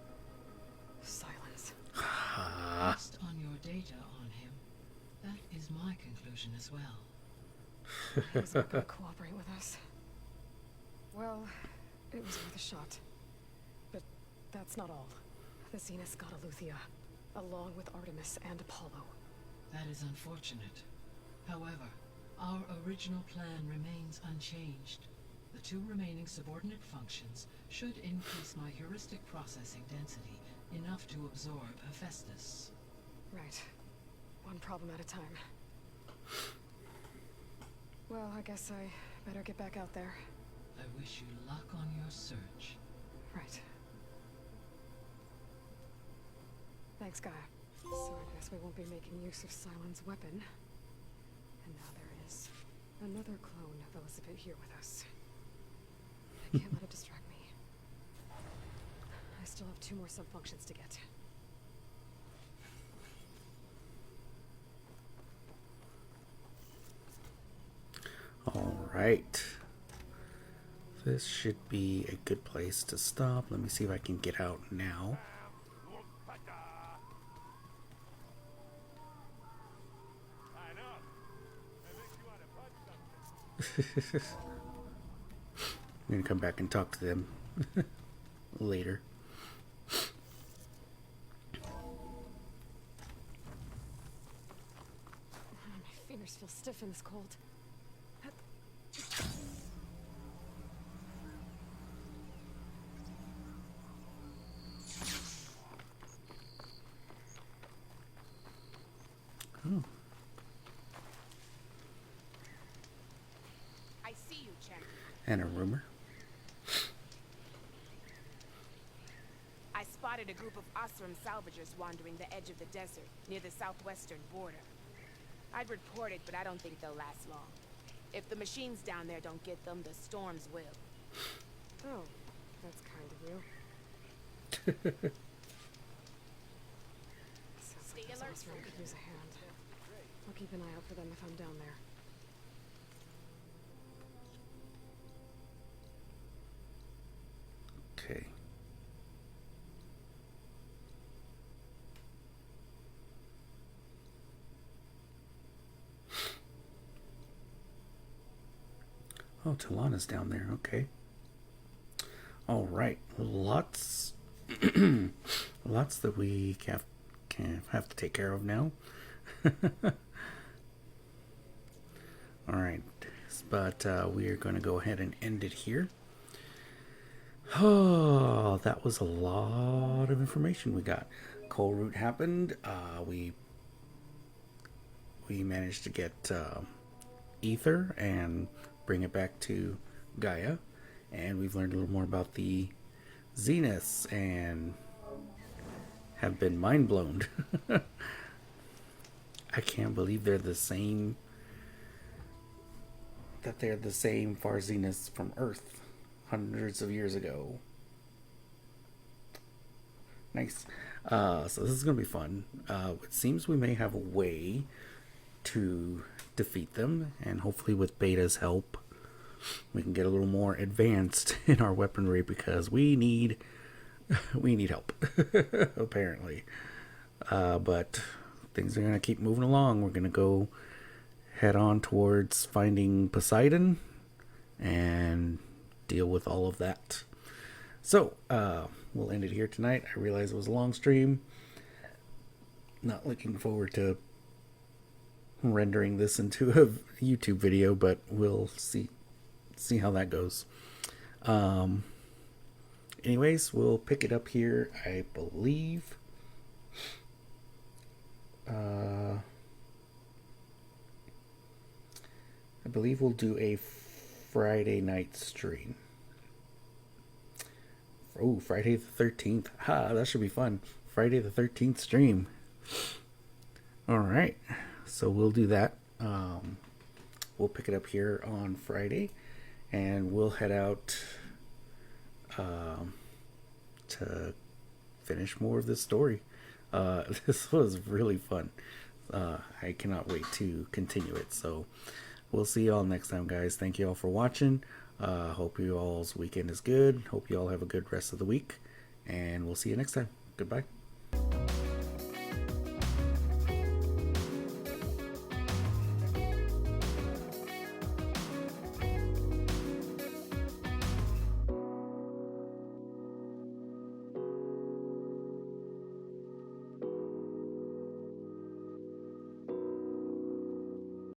Silence. Based on your data on him, that is my conclusion as well. He's not gonna cooperate with us. Well, it was worth a shot. But that's not all. The Zeniths got ELEUTHIA, along with Artemis and Apollo. That is unfortunate. However, our original plan remains unchanged. The two remaining subordinate functions should increase my heuristic processing density enough to absorb Hephaestus. Right. One problem at a time. Well, I guess I better get back out there. I wish you luck on your search. Right. Thanks, Gaia. So I guess we won't be making use of Sylens' weapon. And now there is another clone of Elizabeth here with us. I can't let it distract me. I still have 2 more sub-functions to get. Alright. This should be a good place to stop. Let me see if I can get out now. I'm gonna come back and talk to them later. My fingers feel stiff in this cold. Oh. I see you, champion. And a rumor. I spotted a group of Osram salvagers wandering the edge of the desert near the southwestern border. I'd report it, but I don't think they'll last long. If the machines down there don't get them, the storms will. Oh, that's kind of you. Sounds Stay like alert, this Osram could soldier. use a hand. I'll keep an eye out for them if I'm down there. Okay. Oh, Talana's down there. Okay. All right. Lots, lots that we have to take care of now. All right, but we are going to go ahead and end it here. Oh, that was a lot of information we got. Coal route happened. We managed to get ether and bring it back to Gaia, and we've learned a little more about the Zeniths and have been mind blown. I can't believe they're the same. That they're the same far Zeniths from Earth, hundreds of years ago. Nice. So this is gonna be fun. It seems we may have a way to defeat them, and hopefully with Beta's help we can get a little more advanced in our weaponry, because we need help apparently. But things are gonna keep moving along. We're gonna go head on towards finding Poseidon and deal with all of that. So we'll end it here tonight. I realize it was a long stream. Not looking forward to rendering this into a YouTube video, but we'll see how that goes. Anyways, we'll pick it up here, I believe. I believe we'll do a Friday night stream. Oh, Friday the 13th. Ha, that should be fun. Friday the 13th stream. Alright, so we'll do that. We'll pick it up here on Friday, and we'll head out to finish more of this story. This was really fun. I cannot wait to continue it. So we'll see y'all next time, guys. Thank you all for watching. Hope you all's weekend is good. Hope you all have a good rest of the week, and we'll see you next time. Goodbye.